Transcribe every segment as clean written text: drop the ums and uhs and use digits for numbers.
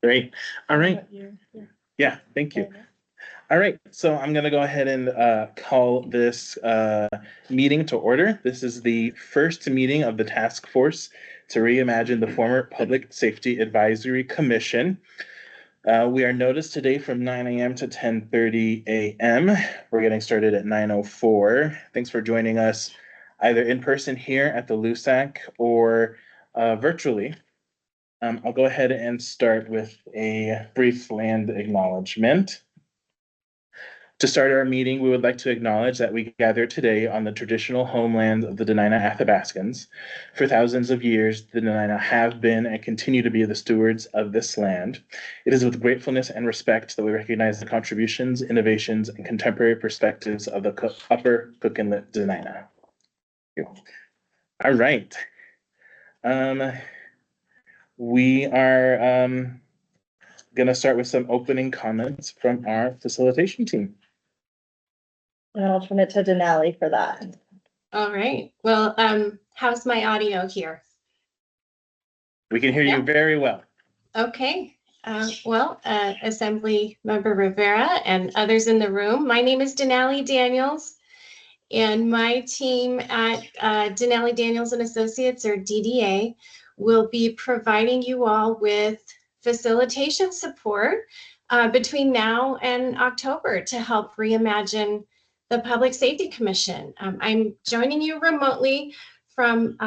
Great. All right. Yeah, thank you. All right, so I'm going to go ahead and call this meeting to order. This is the first meeting of the task force to reimagine the former Public Safety Advisory Commission. We are noticed today from 9 a.m. to 10:30 a.m. We're getting started at 9:04. Thanks for joining us either in person here at the LUSAC or virtually. I'll go ahead and start with a brief land acknowledgement. To start our meeting, we would like to acknowledge that we gather today on the traditional homeland of the Dena'ina Athabascans. For thousands of years, the Dena'ina have been and continue to be the stewards of this land. It is with gratefulness and respect that we recognize the contributions, innovations, and contemporary perspectives of the Upper Cook Inlet Dena'ina. All right. We are going to start with some opening comments from our facilitation team. And I'll turn it to Denali for that. All right. Well, how's my audio here? We can hear you very well. Okay. Assembly Member Rivera and others in the room, my name is Denali Daniels, and my team at Denali Daniels and Associates, or DDA, will be providing you all with facilitation support between now and October to help reimagine the Public Safety Commission. I'm joining you remotely from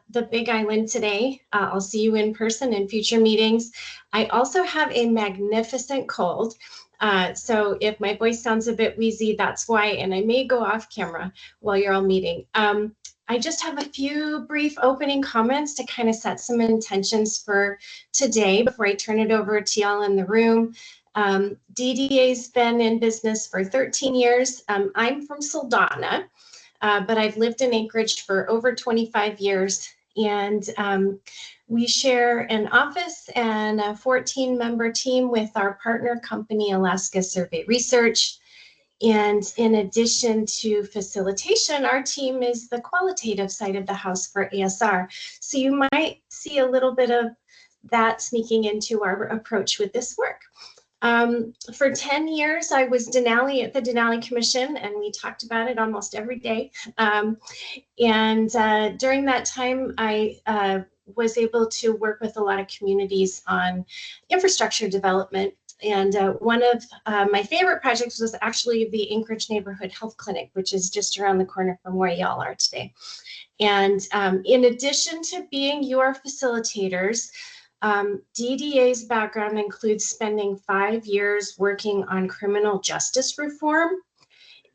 the Big Island today. I'll see you in person in future meetings. I also have a magnificent cold. So if my voice sounds a bit wheezy, that's why, and I may go off camera while you're all meeting. I just have a few brief opening comments to kind of set some intentions for today before I turn it over to y'all in the room. DDA's been in business for 13 years. I'm from Soldotna, but I've lived in Anchorage for over 25 years. And we share an office and a 14-member team with our partner company, Alaska Survey Research. And in addition to facilitation, our team is the qualitative side of the house for ASR. So you might see a little bit of that sneaking into our approach with this work. For 10 years, I was Denali at the Denali Commission, and we talked about it almost every day. During that time, I was able to work with a lot of communities on infrastructure development. And one of my favorite projects was actually the Anchorage Neighborhood Health Clinic, which is just around the corner from where y'all are today. And in addition to being your facilitators, DDA's background includes spending 5 years working on criminal justice reform.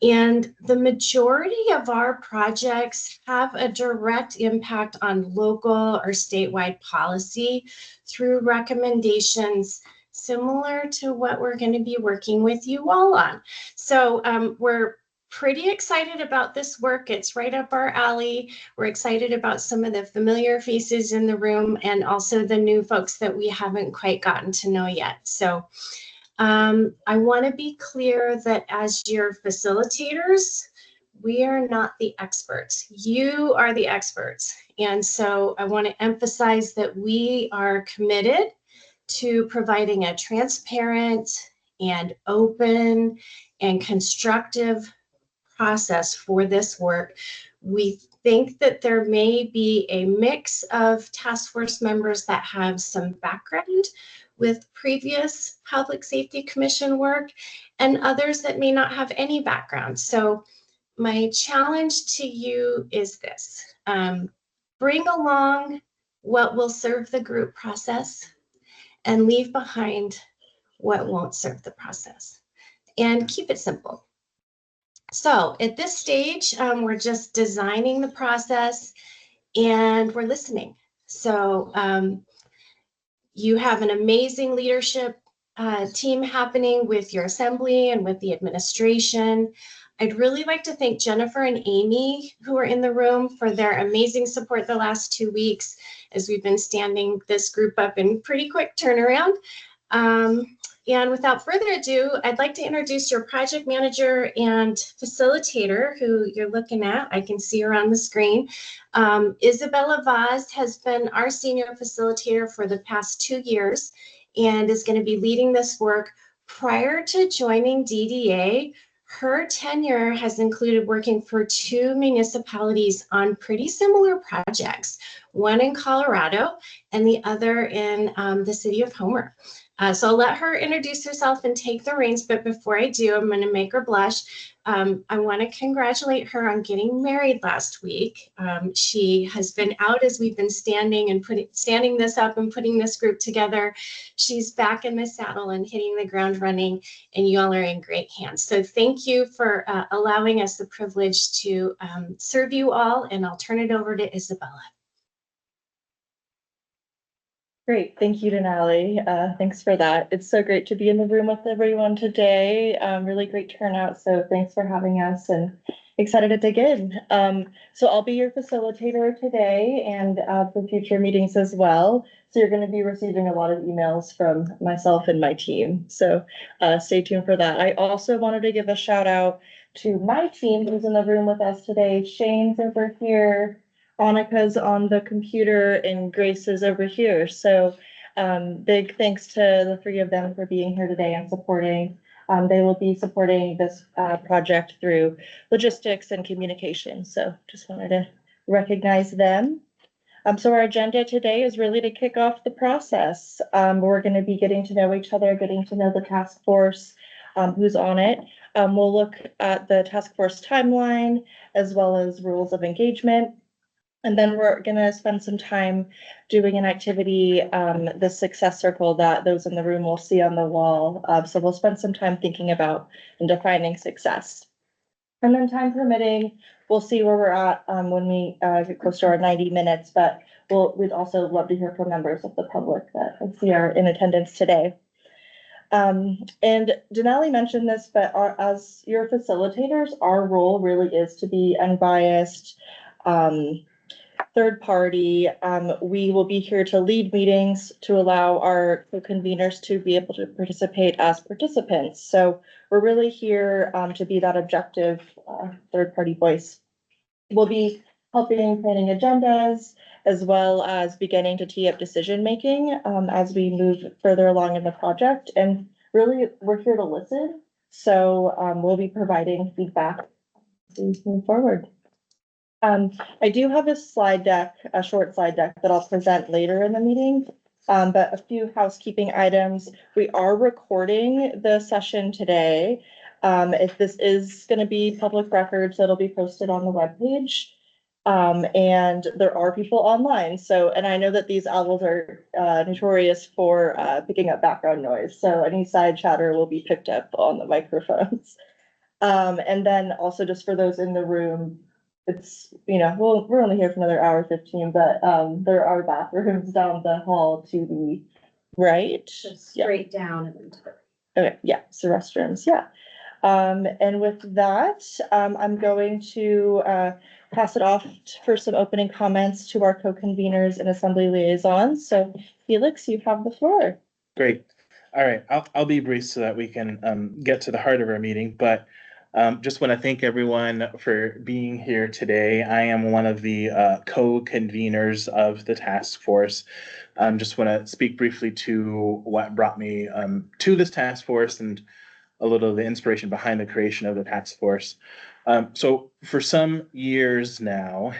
And the majority of our projects have a direct impact on local or statewide policy through recommendations similar to what we're going to be working with you all on. So we're pretty excited about this work. It's right up our alley. We're excited about some of the familiar faces in the room and also the new folks that we haven't quite gotten to know yet. So I want to be clear that as your facilitators, we are not the experts. You are the experts. And so I want to emphasize that we are committed to providing a transparent and open and constructive process for this work. We think that there may be a mix of task force members that have some background with previous Public Safety Commission work and others that may not have any background. So my challenge to you is this: bring along what will serve the group process and leave behind what won't serve the process, and keep it simple. So at this stage, we're just designing the process and we're listening. So you have an amazing leadership team happening with your assembly and with the administration. I'd really like to thank Jennifer and Amy, who are in the room, for their amazing support the last 2 weeks as we've been standing this group up in pretty quick turnaround. And without further ado, I'd like to introduce your project manager and facilitator, who you're looking at. I can see her on the screen. Isabella Vaz has been our senior facilitator for the past 2 years, and is going to be leading this work. Prior to joining DDA, her tenure has included working for 2 municipalities on pretty similar projects, one in Colorado and the other in the city of Homer. So I'll let her introduce herself and take the reins, but before I do, I'm going to make her blush. I want to congratulate her on getting married last week. She has been out as we've been standing this up and putting this group together. She's back in the saddle and hitting the ground running, and you all are in great hands. So thank you for allowing us the privilege to serve you all, and I'll turn it over to Isabella. Great, thank you, Denali. Thanks for that. It's so great to be in the room with everyone today. Really great turnout, so thanks for having us and excited to dig in. So I'll be your facilitator today and for future meetings as well. So you're going to be receiving a lot of emails from myself and my team. So stay tuned for that. I also wanted to give a shout out to my team who's in the room with us today. Shane's over here. Annika's on the computer and Grace is over here. So big thanks to the 3 of them for being here today and supporting. They will be supporting this project through logistics and communication. So just wanted to recognize them. So our agenda today is really to kick off the process. We're going to be getting to know each other, getting to know the task force, who's on it. We'll look at the task force timeline as well as rules of engagement. And then we're going to spend some time doing an activity, the success circle that those in the room will see on the wall. So we'll spend some time thinking about and defining success. And then time permitting, we'll see where we're at when we get close to our 90 minutes, but we'd also love to hear from members of the public that I see are in attendance today. And Denali mentioned this, but as your facilitators, our role really is to be unbiased, third party. We will be here to lead meetings to allow our co-conveners to be able to participate as participants. So we're really here to be that objective third party voice. We'll be helping planning agendas as well as beginning to tee up decision making as we move further along in the project. And really, we're here to listen. So we'll be providing feedback as we move forward. I do have a slide deck, a short slide deck that I'll present later in the meeting, but a few housekeeping items. We are recording the session today. If this is going to be public record, so it'll be posted on the webpage. And there are people online. So, and I know that these owls are notorious for picking up background noise. So any side chatter will be picked up on the microphones. And then also just for those in the room, it's, we're only here for another hour 15, but there are bathrooms down the hall to the right. Just straight down and then to the Okay, yeah, so restrooms, yeah. And with that, I'm going to pass it off for some opening comments to our co-conveners and assembly liaisons. So Felix, you have the floor. Great. All right, I'll be brief so that we can get to the heart of our meeting, but just want to thank everyone for being here today. I am one of the co-conveners of the task force. Just want to speak briefly to what brought me to this task force and a little of the inspiration behind the creation of the task force. So for some years now,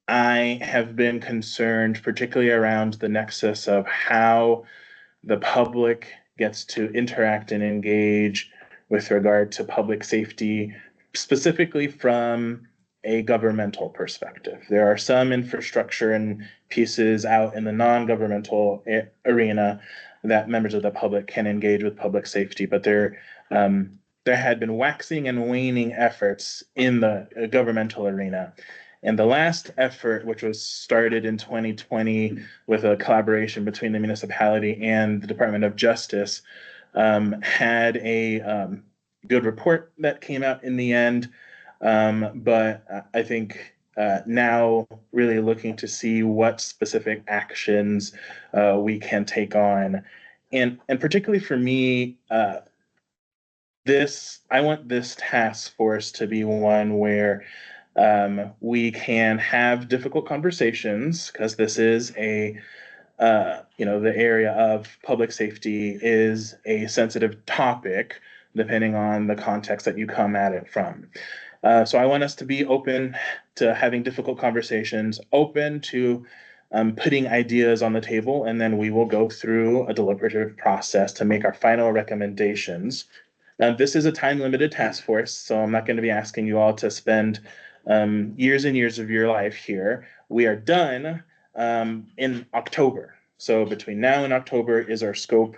I have been concerned, particularly around the nexus of how the public gets to interact and engage with regard to public safety, specifically from a governmental perspective. There are some infrastructure and pieces out in the non-governmental arena that members of the public can engage with public safety, but there had been waxing and waning efforts in the governmental arena. And the last effort, which was started in 2020 with a collaboration between the municipality and the Department of Justice, had a good report that came out in the end. But I think now really looking to see what specific actions we can take on. And particularly for me, I want this task force to be one where we can have difficult conversations, because this is a the area of public safety is a sensitive topic, depending on the context that you come at it from. So I want us to be open to having difficult conversations, open to putting ideas on the table, and then we will go through a deliberative process to make our final recommendations. Now, this is a time-limited task force, so I'm not going to be asking you all to spend years and years of your life here. We are done in October. So between now and October is our scope,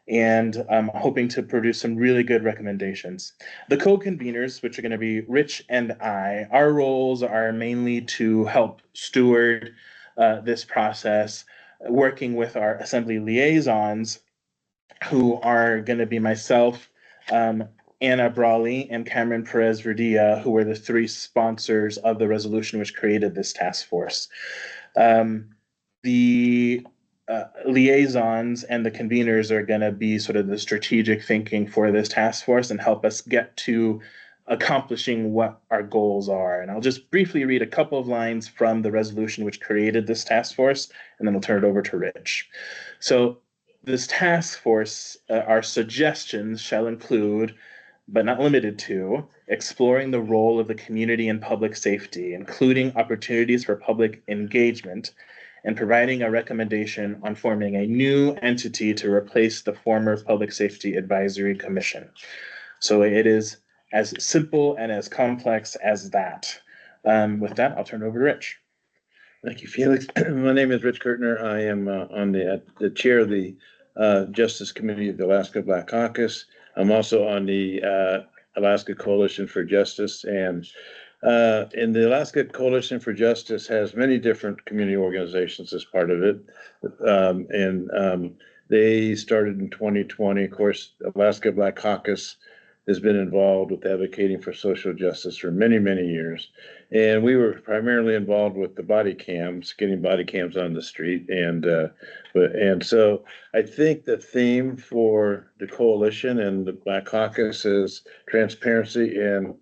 and I'm hoping to produce some really good recommendations. The co-conveners, which are going to be Rich and I, our roles are mainly to help steward this process, working with our assembly liaisons, who are going to be myself, Anna Brawley, and Cameron Perez Verdia, who were the three sponsors of the resolution which created this task force. The liaisons and the conveners are going to be sort of the strategic thinking for this task force and help us get to accomplishing what our goals are. And I'll just briefly read a couple of lines from the resolution which created this task force, and then we'll turn it over to Rich. So this task force, our suggestions shall include, but not limited to, exploring the role of the community in public safety, including opportunities for public engagement, and providing a recommendation on forming a new entity to replace the former Public Safety Advisory Commission. So it is as simple and as complex as that. With that, I'll turn it over to Rich. Thank you, Felix. My name is Rich Kurtner. I am on the chair of the Justice Committee of the Alaska Black Caucus. I'm also on the Alaska Coalition for Justice, and the Alaska Coalition for Justice has many different community organizations as part of it, and they started in 2020. Of course, Alaska Black Caucus has been involved with advocating for social justice for many, many years. And we were primarily involved with the body cams, getting body cams on the street. And so I think the theme for the coalition and the Black Caucus is transparency and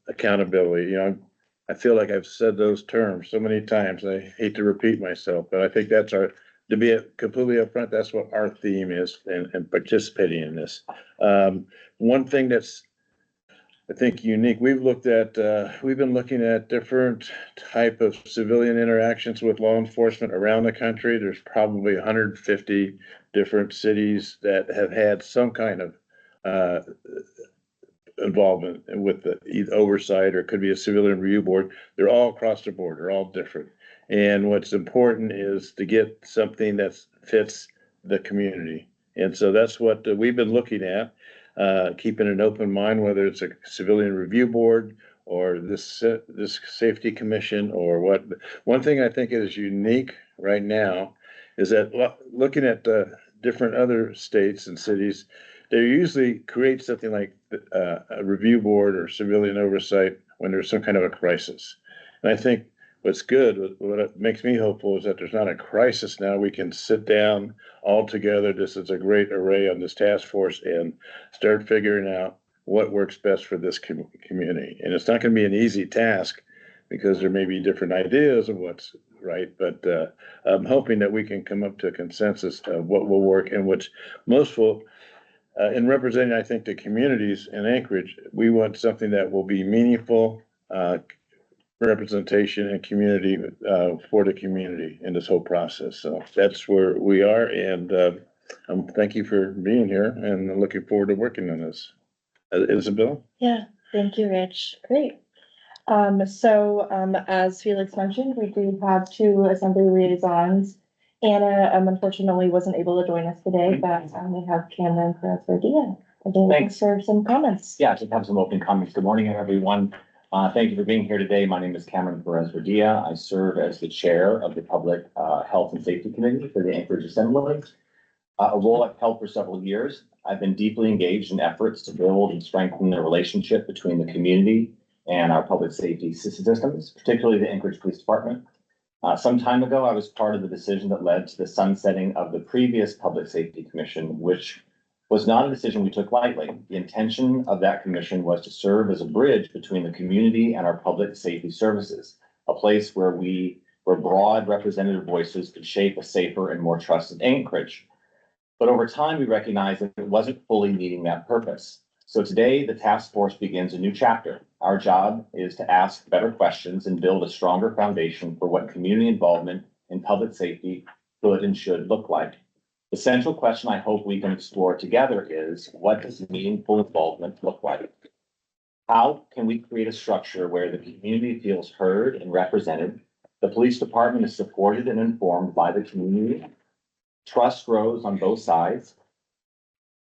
accountability. I feel like I've said those terms so many times. I hate to repeat myself, but I think that's to be completely upfront, that's what our theme is and participating in this. One thing that's, I think, unique, we've been looking at different type of civilian interactions with law enforcement around the country. There's probably 150 different cities that have had some kind of involvement with either oversight, or it could be a civilian review board. They're all across the board. They're all different. And what's important is to get something that fits the community. And so that's what we've been looking at. Keeping an open mind, whether it's a civilian review board or this safety commission or what. One thing I think is unique right now is that looking at different other states and cities, they usually create something like a review board or civilian oversight when there's some kind of a crisis. And I think what's good, what makes me hopeful, is that there's not a crisis now. We can sit down all together. This is a great array on this task force and start figuring out what works best for this community. And it's not going to be an easy task because there may be different ideas of what's right, but I'm hoping that we can come up to a consensus of what will work and what's most will. In representing, I think, the communities in Anchorage, we want something that will be meaningful, representation and community for the community in this whole process. So that's where we are, and thank you for being here, and looking forward to working on this. Isabel? Yeah, thank you, Rich. Great. As Felix mentioned, we do have two assembly liaisons. Anna unfortunately wasn't able to join us today, but we have Cameron Perez Verdia. Thanks for some comments. Yeah, just have some opening comments. Good morning, everyone. Thank you for being here today. My name is Cameron Perez Verdia. I serve as the chair of the Public Health and Safety Committee for the Anchorage Assembly, a role I've held for several years. I've been deeply engaged in efforts to build and strengthen the relationship between the community and our public safety systems, particularly the Anchorage Police Department. Some time ago, I was part of the decision that led to the sunsetting of the previous Public Safety Commission, which was not a decision we took lightly. The intention of that commission was to serve as a bridge between the community and our public safety services, a place where where broad representative voices could shape a safer and more trusted Anchorage. But over time, we recognized that it wasn't fully meeting that purpose. So today, the task force begins a new chapter. Our job is to ask better questions and build a stronger foundation for what community involvement in public safety could and should look like. The central question I hope we can explore together is, what does meaningful involvement look like? How can we create a structure where the community feels heard and represented? The police department is supported and informed by the community. Trust grows on both sides.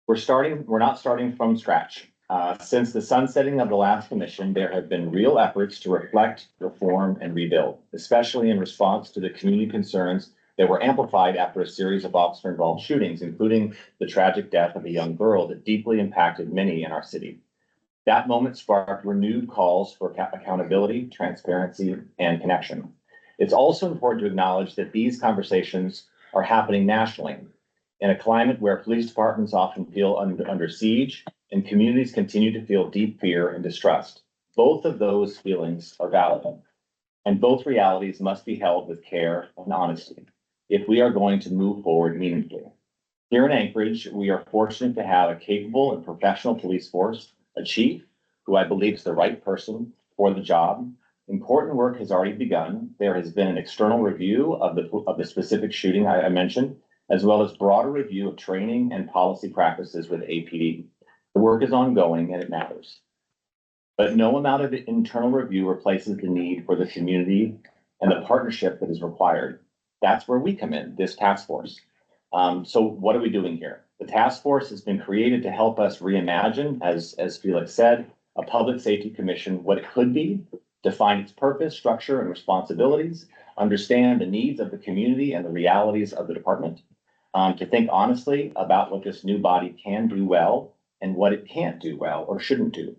We're not starting from scratch. Since the sunsetting of the last commission, there have been real efforts to reflect, reform, and rebuild, especially in response to the community concerns that were amplified after a series of officer-involved shootings, including the tragic death of a young girl that deeply impacted many in our city. That moment sparked renewed calls for accountability, transparency, and connection. It's also important to acknowledge that these conversations are happening nationally in a climate where police departments often feel under siege and communities continue to feel deep fear and distrust. Both of those feelings are valid, and both realities must be held with care and honesty if we are going to move forward meaningfully. Here in Anchorage, we are fortunate to have a capable and professional police force, a chief who I believe is the right person for the job. Important work has already begun. There has been an external review of the specific shooting I mentioned, as well as broader review of training and policy practices with APD. The work is ongoing and it matters. But no amount of internal review replaces the need for the community and the partnership that is required. That's where we come in, this task force. So what are we doing here? The task force has been created to help us reimagine, as Felix said, a public safety commission, what it could be, define its purpose, structure, and responsibilities, understand the needs of the community and the realities of the department, to think honestly about what this new body can do well and what it can't do well or shouldn't do.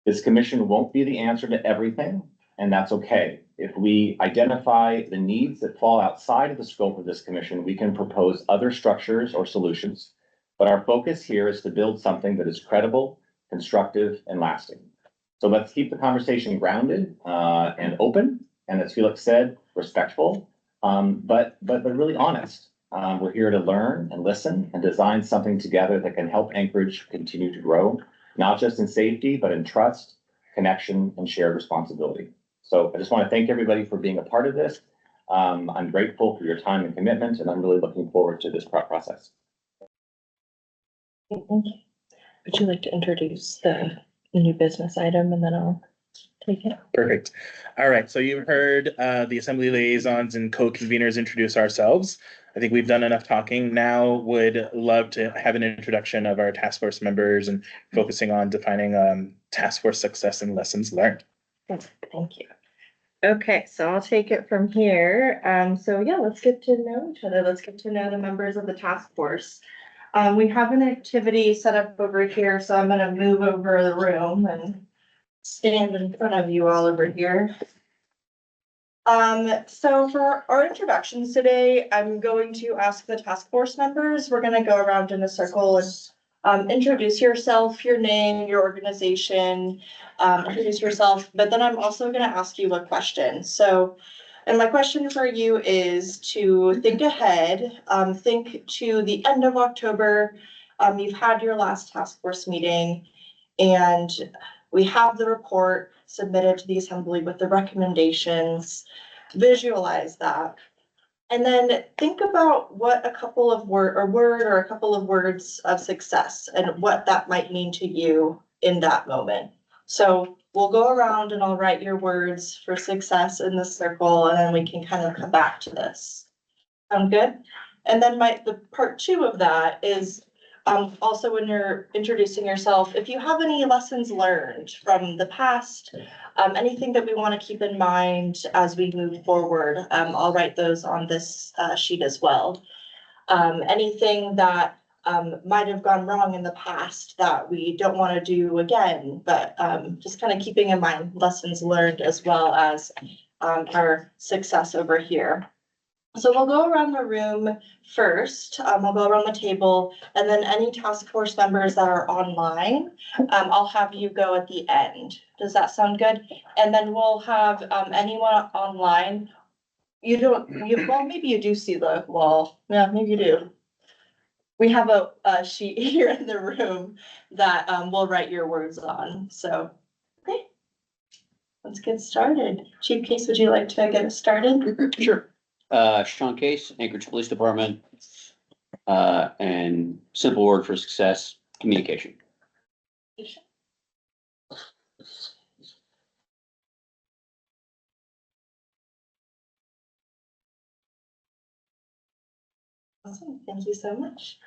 This commission won't be the answer to everything, and that's okay. If we identify the needs that fall outside of the scope of this commission, we can propose other structures or solutions. But our focus here is to build something that is credible, constructive, and lasting. So let's keep the conversation grounded and open, and as Felix said, respectful, but really honest. We're here to learn and listen and design something together that can help Anchorage continue to grow, not just in safety, but in trust, connection, and shared responsibility. So I just want to thank everybody for being a part of this. I'm grateful for your time and commitment, and I'm really looking forward to this process. Would you like to introduce the new business item and then I'll take it? Perfect. All right, so you've heard the assembly liaisons and co-conveners introduce ourselves. I think we've done enough talking. Now would love to have an introduction of our task force members and focusing on defining task force success and lessons learned. Thank you. Okay, so I'll take it from here. So yeah, let's get to know each other. Let's get to know the members of the task force. We have an activity set up over here, so I'm gonna move over the room and stand in front of you all over here. So for our introductions today, I'm going to ask the task force members, we're gonna go around in a circle and introduce yourself, your name, your organization, introduce yourself, but then I'm also gonna ask you a question. So, and my question for you is to think ahead, think to the end of October. You've had your last task force meeting and we have the report submitted to the assembly with the recommendations. Visualize that. And then think about what a couple of word or a couple of words of success and what that might mean to you in that moment. So we'll go around and I'll write your words for success in the circle and then we can kind of come back to this. Sound good? And then the part 2 of that is also when you're introducing yourself, if you have any lessons learned from the past, anything that we want to keep in mind as we move forward, I'll write those on this sheet as well. Anything that might have gone wrong in the past that we don't want to do again, but just kind of keeping in mind lessons learned as well as our success over here. So we'll go around the room first, we'll go around the table, and then any task force members that are online, I'll have you go at the end. Does that sound good? And then we'll have anyone online You don't, well, maybe you do see the wall. Yeah, maybe you do. We have a sheet here in the room that we'll write your words on, so. Okay. Let's get started. Chief Case, would you like to get us started? Sure. Sean Case, Anchorage Police Department. And simple word for success, communication. Awesome, thank you so much.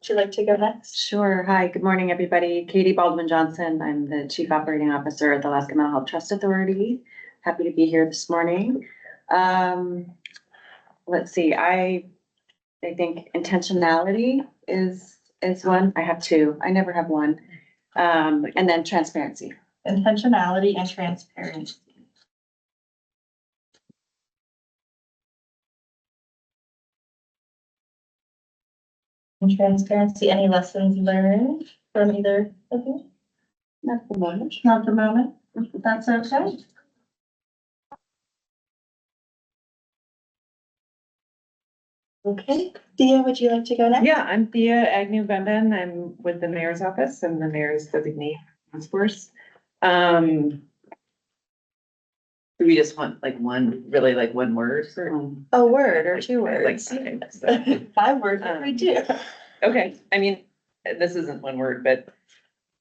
Would you like to go next? Sure. Hi, good morning, everybody. Katie Baldwin Johnson. I'm the Chief Operating Officer at the Alaska Mental Health Trust Authority. Happy to be here this morning. Let's see, I think intentionality is one. I have two. I never have one. And then transparency. Intentionality and transparency. And transparency, any lessons learned from either of you? Not at the moment. Not at the moment, that's okay. Okay, Thea, would you like to go next? Yeah, I'm Thea Agnew Benben. I'm with the mayor's office and the mayor's designee TaskForce. Do we just want like one, really like one word or? A word or two Like, words. so. 5 words if we do. Okay, I mean, this isn't one word, but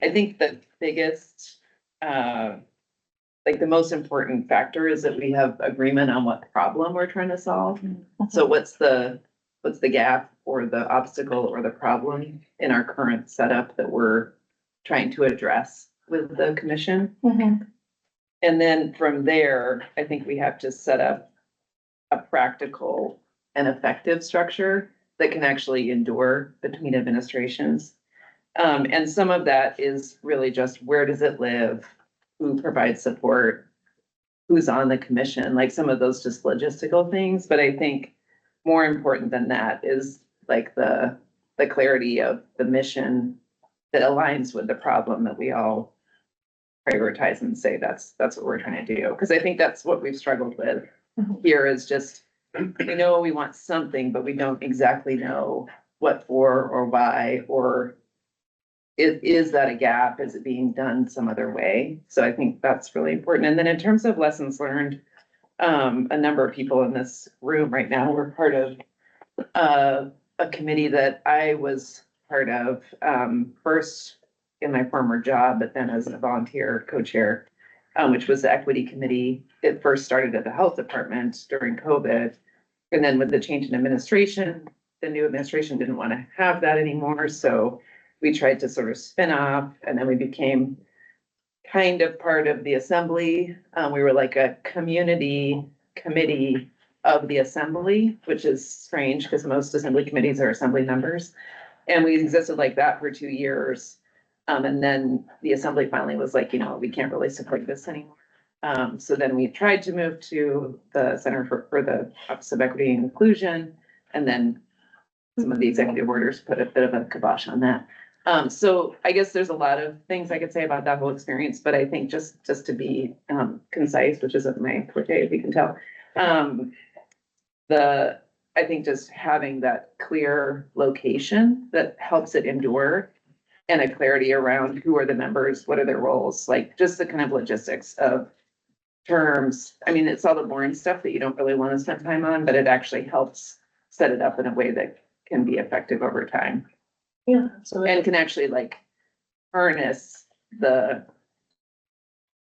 I think the biggest, like the most important factor is that we have agreement on what problem we're trying to solve. So what's the gap or the obstacle or the problem in our current setup that we're trying to address with the commission? Mhm. And then from there, I think we have to set up a practical and effective structure that can actually endure between administrations. And some of that is really just where does it live? Who provides support? Who's on the commission? Like some of those just logistical things, but I think more important than that is like the clarity of the mission that aligns with the problem that we all prioritize and say that's what we're trying to do. Because I think that's what we've struggled with here is just, we know we want something, but we don't exactly know what for or why, or is that a gap? Is it being done some other way? So I think that's really important. And then in terms of lessons learned, a number of people in this room right now were part of a committee that I was part of, first in my former job, but then as a volunteer co-chair, which was the equity committee. It first started at the health department during COVID. And then with the change in administration, the new administration didn't want to have that anymore. So we tried to sort of spin off, and then we became kind of part of the assembly. We were like a community committee of the assembly, which is strange because most assembly committees are assembly members. And we existed like that for 2 years. And then the assembly finally was like, we can't really support this anymore. So then we tried to move to the Center for the Office of Equity and Inclusion. And then some of the executive orders put a bit of a kibosh on that. So I guess there's a lot of things I could say about that whole experience, but I think just to be concise, which isn't my forte, if you can tell. I think just having that clear location that helps it endure, and a clarity around who are the members, what are their roles, like just the kind of logistics of terms. I mean, it's all the boring stuff that you don't really want to spend time on, but it actually helps set it up in a way that can be effective over time. Yeah, so And can actually like harness the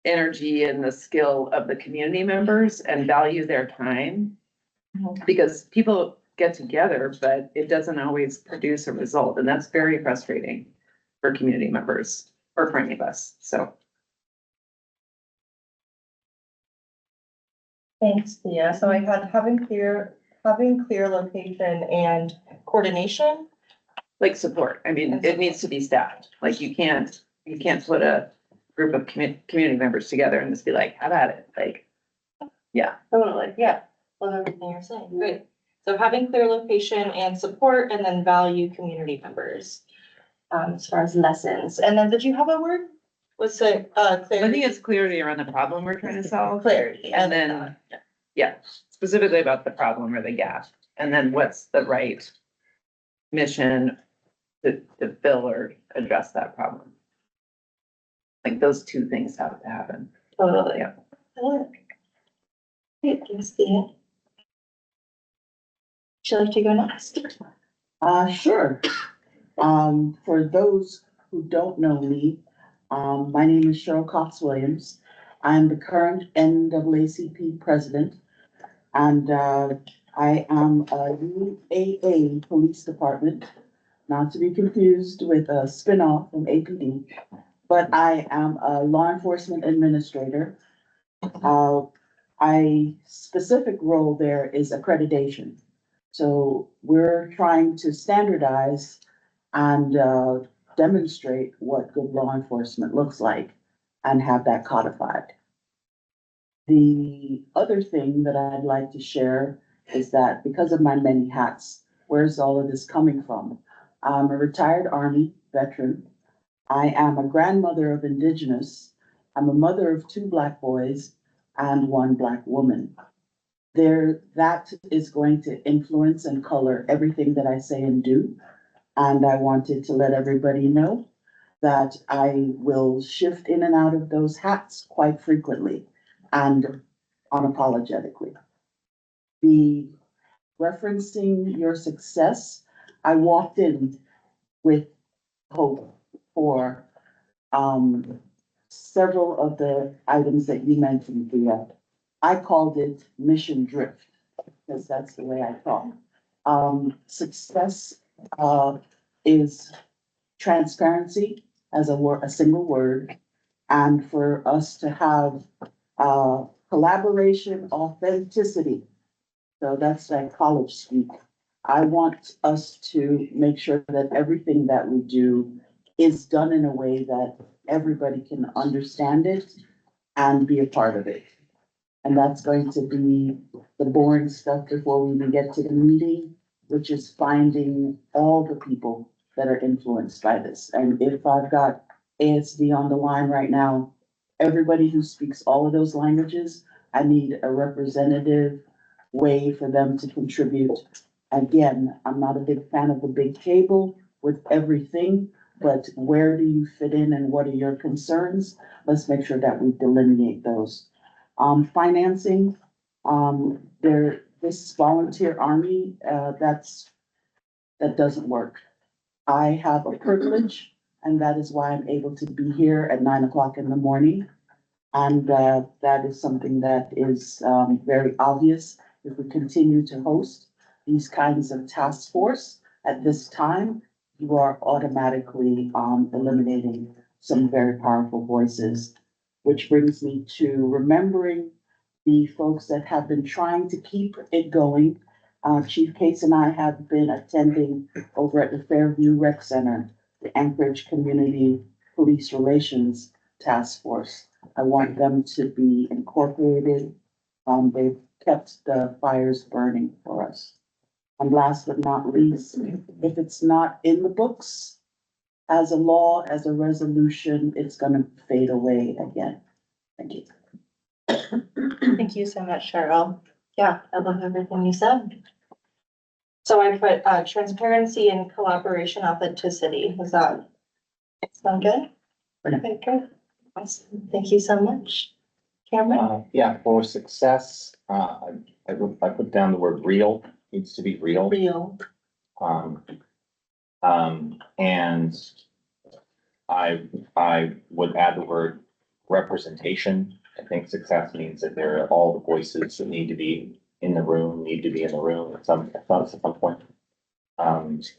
energy and the skill of the community members and value their time. Because people get together, but it doesn't always produce a result. And that's very frustrating for community members or for any of us, so. thanks, Thea. So I had having clear location and coordination. Like support, I mean, it needs to be staffed, like you can't put a group of community members together and just be like, have at it, like. Yeah. Totally, yeah. Love everything you're saying. Great. So having clear location and support, and then value community members. As far as lessons. And then did you have a word? Was it I clarity? think it's clarity around the problem we're trying to solve. Clarity. And then, yeah, specifically about the problem or the gap, and then what's the right mission to fill or address that problem. Like those two things have to happen. Totally. Yeah. Great, thanks, Thea. Would you like to go next? Sure. For those who don't know me, my name is Cheryl Cox Williams. I'm the current NAACP president, and I am a UAA police department, not to be confused with a spinoff from APD, but I am a law enforcement administrator. My specific role there is accreditation. So we're trying to standardize and demonstrate what good law enforcement looks like and have that codified. The other thing that I'd like to share is that because of my many hats, where's all of this coming from? I'm a retired Army veteran. I am a grandmother of Indigenous. I'm a mother of 2 Black boys and 1 Black woman. That is going to influence and color everything that I say and do. And I wanted to let everybody know that I will shift in and out of those hats quite frequently and unapologetically. The referencing your success, I walked in with hope for several of the items that you mentioned, Thea. I called it mission drift, because that's the way I talk. Success is transparency as a single word, and for us to have collaboration, authenticity. So that's like college speak. I want us to make sure that everything that we do is done in a way that everybody can understand it and be a part of it. And that's going to be the boring stuff before we even get to the meeting, which is finding all the people that are influenced by this. And if I've got ASD on the line right now, everybody who speaks all of those languages, I need a representative way for them to contribute. Again, I'm not a big fan of the big table with everything, but where do you fit in and what are your concerns? Let's make sure that we delineate those. Financing, this volunteer army, that doesn't work. I have a privilege, and that is why I'm able to be here at 9 o'clock in the morning. And that is something that is very obvious. If we continue to host these kinds of task force at this time, you are automatically eliminating some very powerful voices, which brings me to remembering the folks that have been trying to keep it going. Chief Case and I have been attending over at the Fairview Rec Center, the Anchorage Community Police Relations Task Force. I want them to be incorporated. They've kept the fires burning for us. And last but not least, if it's not in the books as a law, as a resolution, it's gonna fade away again. Thank you. Thank you so much, Cheryl. Yeah, I love everything you said. So I put transparency and collaboration, authenticity. Does that sound good? Okay, good. Awesome. Thank you so much. Cameron? Yeah, for success, I put down the word real, needs to be real. Real. And I would add the word representation. I think success means that there are all the voices that need to be in the room at some point. And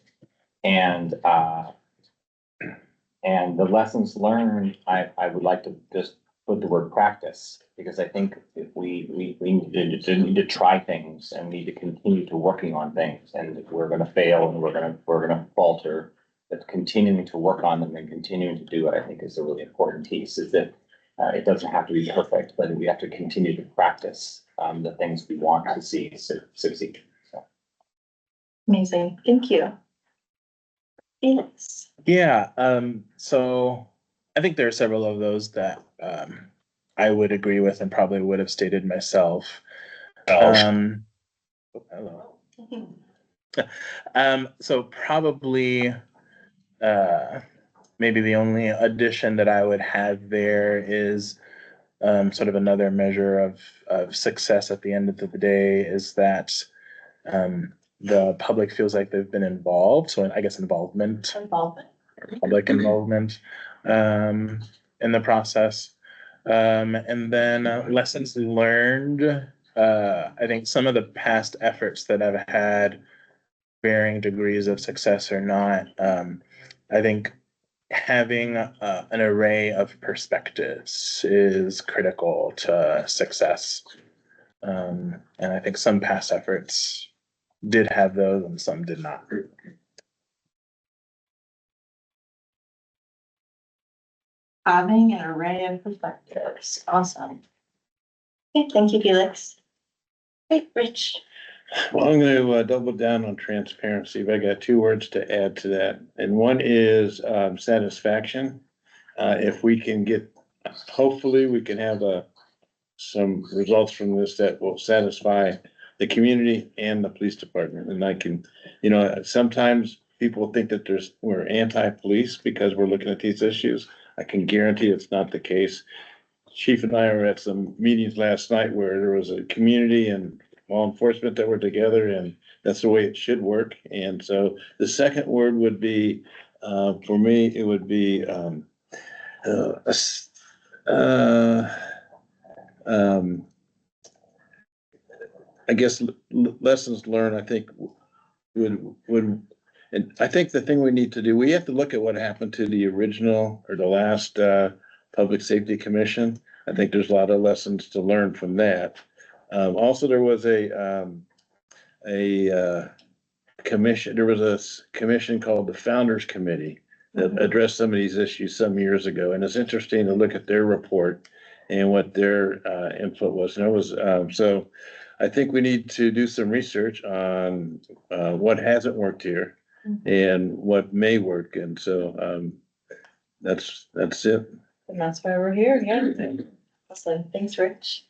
the lessons learned, I would like to just put the word practice, because I think if we need to try things and need to continue to working on things, and if we're gonna fail and we're gonna falter, but continuing to work on them and continuing to do it, I think is a really important piece, is that it doesn't have to be perfect, but we have to continue to practice the things we want to see succeed. So. Amazing. Thank you. Felix. Yeah, so I think there are several of those that I would agree with and probably would have stated myself. Um, oh, hello. So probably, maybe the only addition that I would have there is, sort of another measure of success at the end of the day is that, the public feels like they've been involved, so I guess involvement, public involvement, in the process. And then lessons learned, I think some of the past efforts that I've had varying degrees of success or not, I think having an array of perspectives is critical to success. And I think some past efforts did have those and some did not. Having an array of perspectives. Awesome. Okay, thank you, Felix. Hey, Rich. Well, I'm gonna double down on transparency. I got two words to add to that, and one is satisfaction. If we can get, hopefully, we can have some results from this that will satisfy the community and the police department. And I can, sometimes people think that we're anti-police because we're looking at these issues. I can guarantee it's not the case. Chief and I were at some meetings last night where there was a community and law enforcement that were together, and that's the way it should work. And so the second word would be, for me, it would be, I guess lessons learned, I think would, and I think the thing we need to do, we have to look at what happened to the original or the last, Public Safety Commission. I think there's a lot of lessons to learn from that. Also, there was a commission, there was a commission called the Founders Committee that addressed some of these issues some years ago. And it's interesting to look at their report and what their input was. And it was, so I think we need to do some research on what hasn't worked here and what may work. And so that's it. And that's why we're here, yeah. Awesome, thanks, Rich.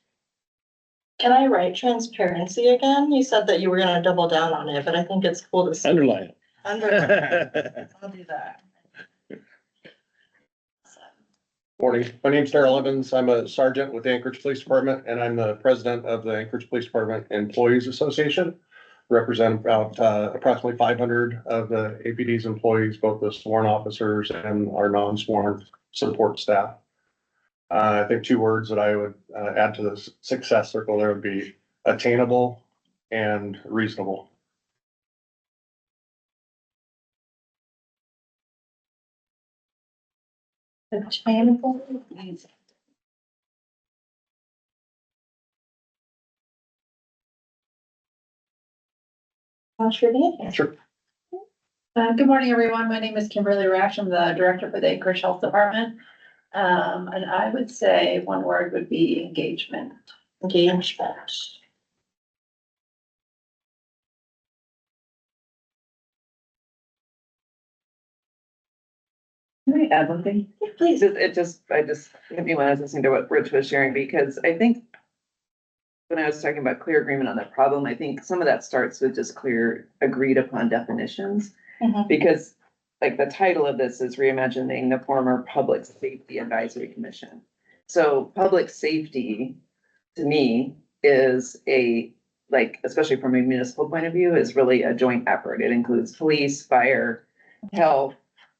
Can I write transparency again? You said that you were gonna double down on it, but I think it's cool to see. Underline Underline. it. I'll do that. Morning, my name's Darrell Evans. I'm a sergeant with the Anchorage Police Department, and I'm the president of the Anchorage Police Department Employees Association. Represent about approximately 500 of the APD's employees, both the sworn officers and our non-sworn support staff. I think two words that I would add to the success circle there would be attainable and reasonable. Attainable. Sure. Sure. Good morning, everyone. My name is Kimberly Rash. I'm the director for the Anchorage Health Department. And I would say one word would be engagement. Engagement. Can I add one thing? Yeah, please. I just hit me when I was listening to what Rich was sharing, because I think when I was talking about clear agreement on the problem, I think some of that starts with just clear agreed upon definitions. Because like the title of this is Reimagining the former Public Safety Advisory Commission. So public safety, to me, is especially from a municipal point of view, is really a joint effort. It includes police, fire, health.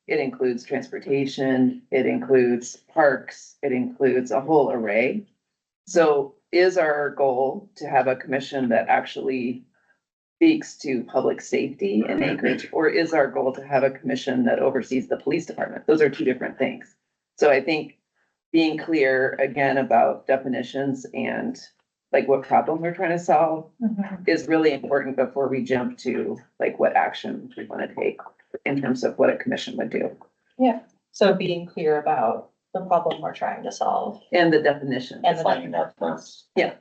It includes transportation. It includes parks. It includes a whole array. So is our goal to have a commission that actually speaks to public safety in Anchorage, or is our goal to have a commission that oversees the police department? Those are two different things. So I think being clear again about definitions and like what problem we're trying to solve is really important before we jump to like what action we want to take in terms of what a commission would do. Yeah, so being clear about the problem we're trying to solve. And the definition. And the definition. Yeah.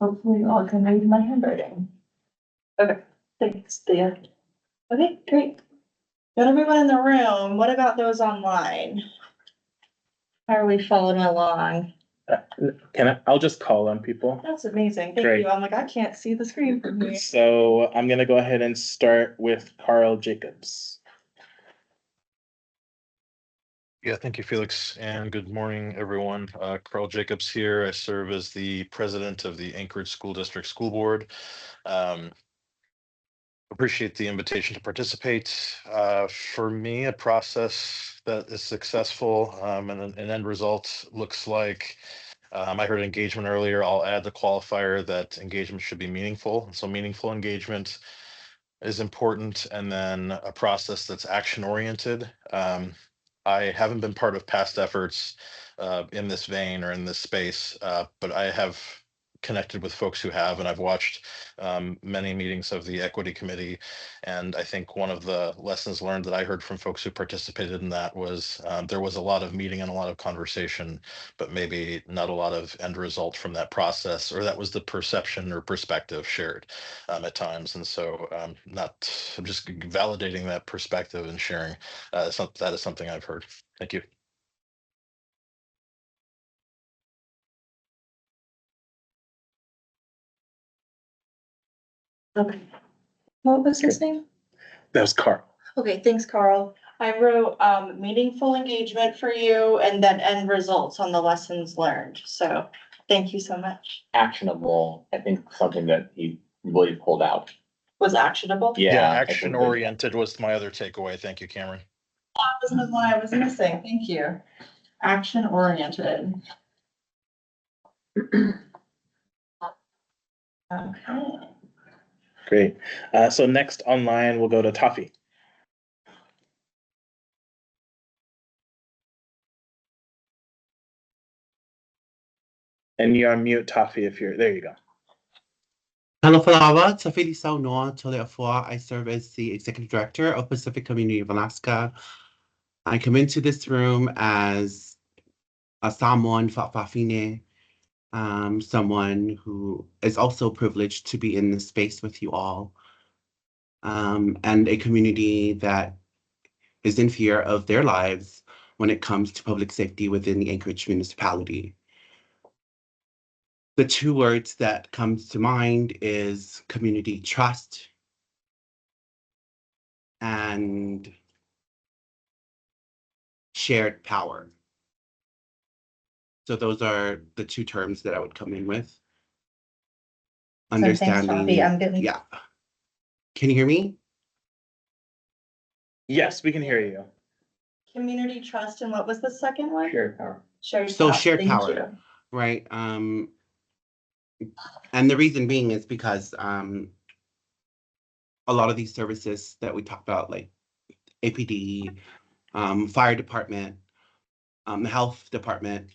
Hopefully you all can read my handwriting. Okay, thanks, Thea. Okay, great. Got everyone in the room. What about those online? How are we following along? I'll just call on people. That's amazing. Thank Great. you. I'm like, I can't see the screen from here. So I'm gonna go ahead and start with Carl Jacobs. Yeah, thank you, Felix, and good morning, everyone. Carl Jacobs here. I serve as the president of the Anchorage School District School Board. Appreciate the invitation to participate. For me, a process that is successful and an end result looks like I heard engagement earlier. I'll add the qualifier that engagement should be meaningful. And so meaningful engagement is important, and then a process that's action oriented. I haven't been part of past efforts in this vein or in this space, but I have connected with folks who have, and I've watched many meetings of the Equity Committee. And I think one of the lessons learned that I heard from folks who participated in that was there was a lot of meeting and a lot of conversation, but maybe not a lot of end result from that process, or that was the perception or perspective shared at times. And so I'm just validating that perspective and sharing. That is something I've heard. Thank you. Okay. What was his name? That was Carl. Okay, thanks, Carl. I wrote meaningful engagement for you and then end results on the lessons learned. So thank you so much. Actionable, I think something that he really pulled out. Was actionable? Yeah. Action oriented was my other takeaway. Thank you, Cameron. That was the one I was missing. Thank you. Action oriented. Okay. Great. So next online, we'll go to Toffee. And you're on mute, Toffee, there you go. Hello, Falawa. Tafili Saunoa, Toleafua. I serve as the Executive Director of Pacific Community of Alaska. I come into this room as a Samoan Fa'afafine, someone who is also privileged to be in this space with you all, and a community that is in fear of their lives when it comes to public safety within the Anchorage municipality. The two words that comes to mind is community trust and shared power. So those are the two terms that I would come in with. Understanding. Yeah. Can you hear me? Yes, we can hear you. Community trust, and what was the second one? Shared power. Shared So power. shared Thank power, you. right? And the reason being is because a lot of these services that we talk about, like APD, fire department, the health department,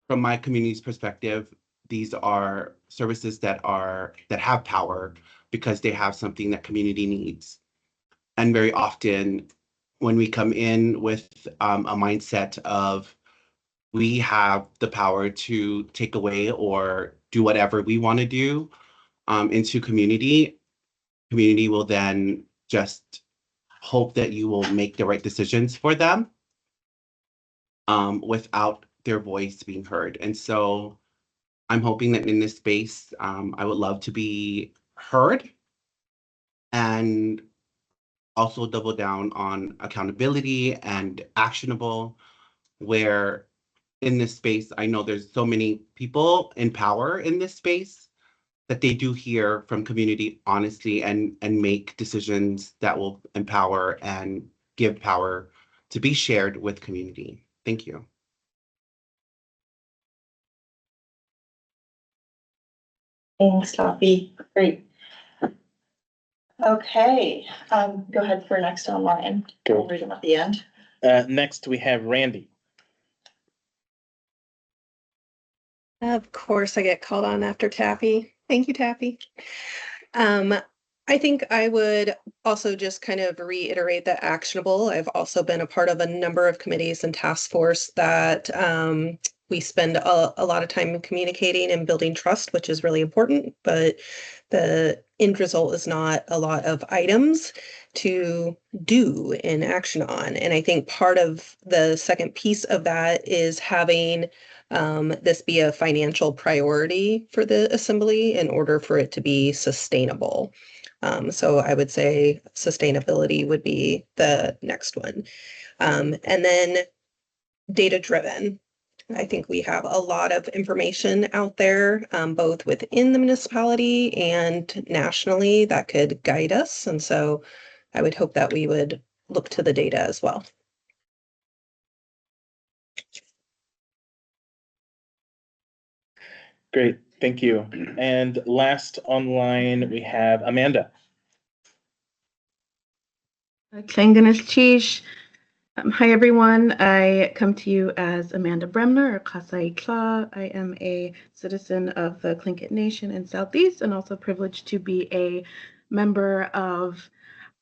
from my community's perspective, these are services that have power because they have something that community needs. And very often when we come in with a mindset of we have the power to take away or do whatever we want to do into community will then just hope that you will make the right decisions for them without their voice being heard. And so I'm hoping that in this space, I would love to be heard and also double down on accountability and actionable, where in this space, I know there's so many people in power in this space that they do hear from community honestly and make decisions that will empower and give power to be shared with community. Thank you. Thanks, Toffee. Great. Okay, go ahead for next online. I'll read them at the end. Next, we have Randy. Of course, I get called on after Taffy. Thank you, Taffy. I think I would also just kind of reiterate that actionable. I've also been a part of a number of committees and task force that we spend a lot of time communicating and building trust, which is really important, but the end result is not a lot of items to do and action on. And I think part of the second piece of that is having this be a financial priority for the assembly in order for it to be sustainable. So I would say sustainability would be the next one. And then data-driven. I think we have a lot of information out there, both within the municipality and nationally, that could guide us. And so I would hope that we would look to the data as well. Great, thank you. And last online, we have Amanda. Hi, everyone. I come to you as Amanda Bremner, or Kasai Tla. I am a citizen of the Tlingit Nation in Southeast and also privileged to be a member of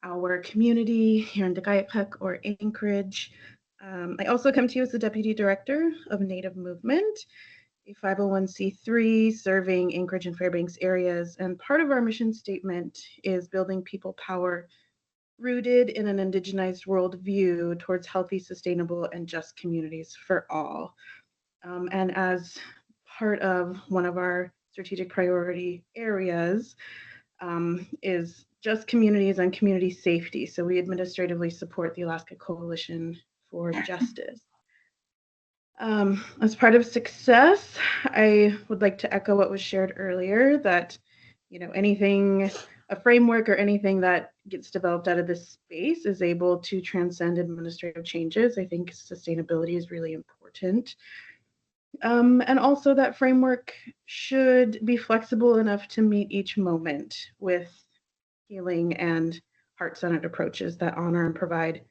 our community here in Degayapuk or Anchorage. I also come to you as the Deputy Director of Native Movement, a 501c3 serving Anchorage and Fairbanks areas. And part of our mission statement is building people power rooted in an indigenized worldview towards healthy, sustainable, and just communities for all. And as part of one of our strategic priority areas is just communities and community safety. So we administratively support the Alaska Coalition for Justice. As part of success, I would like to echo what was shared earlier, that anything, a framework or anything that gets developed out of this space is able to transcend administrative changes. I think sustainability is really important. And also that framework should be flexible enough to meet each moment with healing and heart-centered approaches that honor and provide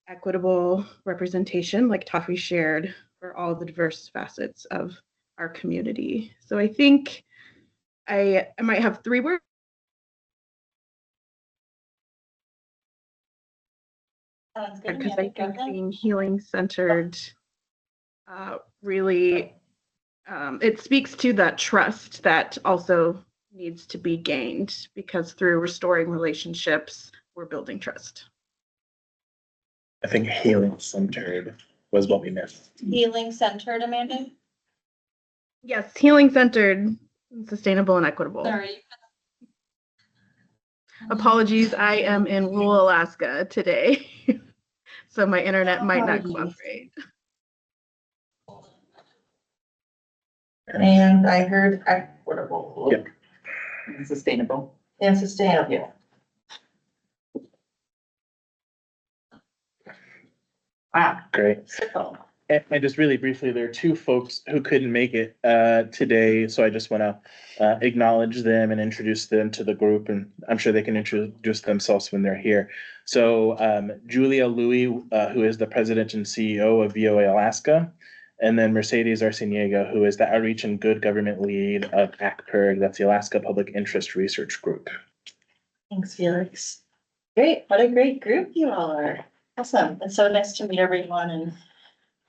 equitable representation, like Taffy shared, for all the diverse facets of our community. So I think I might have 3 words. Because I think being healing-centered really, it speaks to that trust that also needs to be gained, because through restoring relationships, we're building trust. I think healing-centered was what we missed. Healing-centered, Amanda? Yes, healing-centered, sustainable, and equitable. Sorry. Apologies, I am in rural Alaska today, so my internet might not cooperate. And I heard equitable. Yep. And sustainable. And sustainable. Wow. Great. So, And just really briefly, there are 2 folks who couldn't make it today, so I just want to acknowledge them and introduce them to the group, and I'm sure they can introduce themselves when they're here. So Julia Louie, who is the president and CEO of VOA Alaska, and then Mercedes Arciniega, who is the outreach and good government lead of ACPIRG, that's the Alaska Public Interest Research Group. thanks, Felix. Great, what a great group you all are. Awesome, it's so nice to meet everyone and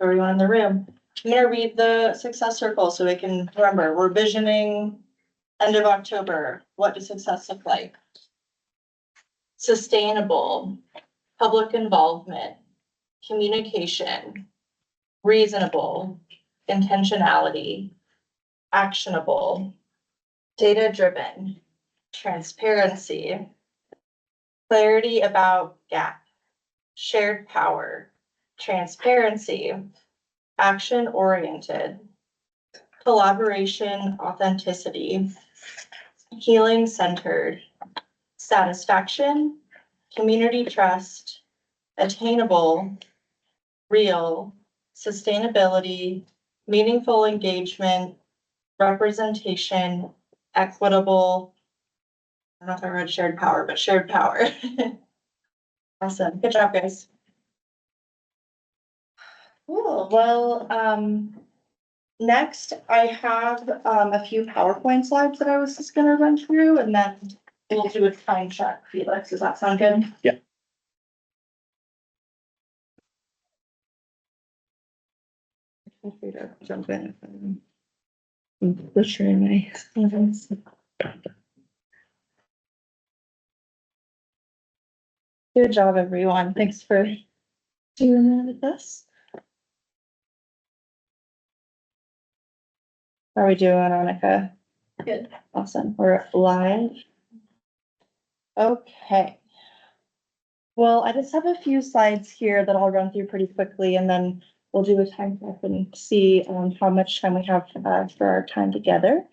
everyone in the room. I'm gonna read the success circle so we can remember. We're visioning end of October. What does success look like? Sustainable, public involvement, communication, reasonable, intentionality, actionable, data-driven, transparency, clarity about gap, shared power, transparency, action-oriented, collaboration, authenticity, healing-centered, satisfaction, community trust, attainable, real, sustainability, meaningful engagement, representation, equitable. I don't know if I read shared power, but shared power. Awesome. Good job, guys. Cool. Well, next I have a few PowerPoint slides that I was just gonna run through, and then we'll do a time check. Felix, does that sound good? Yeah. feel free to jump in if I'm butchering my sentence. Good job, everyone. Thanks for doing that with us. How are we doing, Annika? Good. Awesome. We're live. Okay. Well, I just have a few slides here that I'll run through pretty quickly, and then we'll do a time check and see how much time we have for our time together.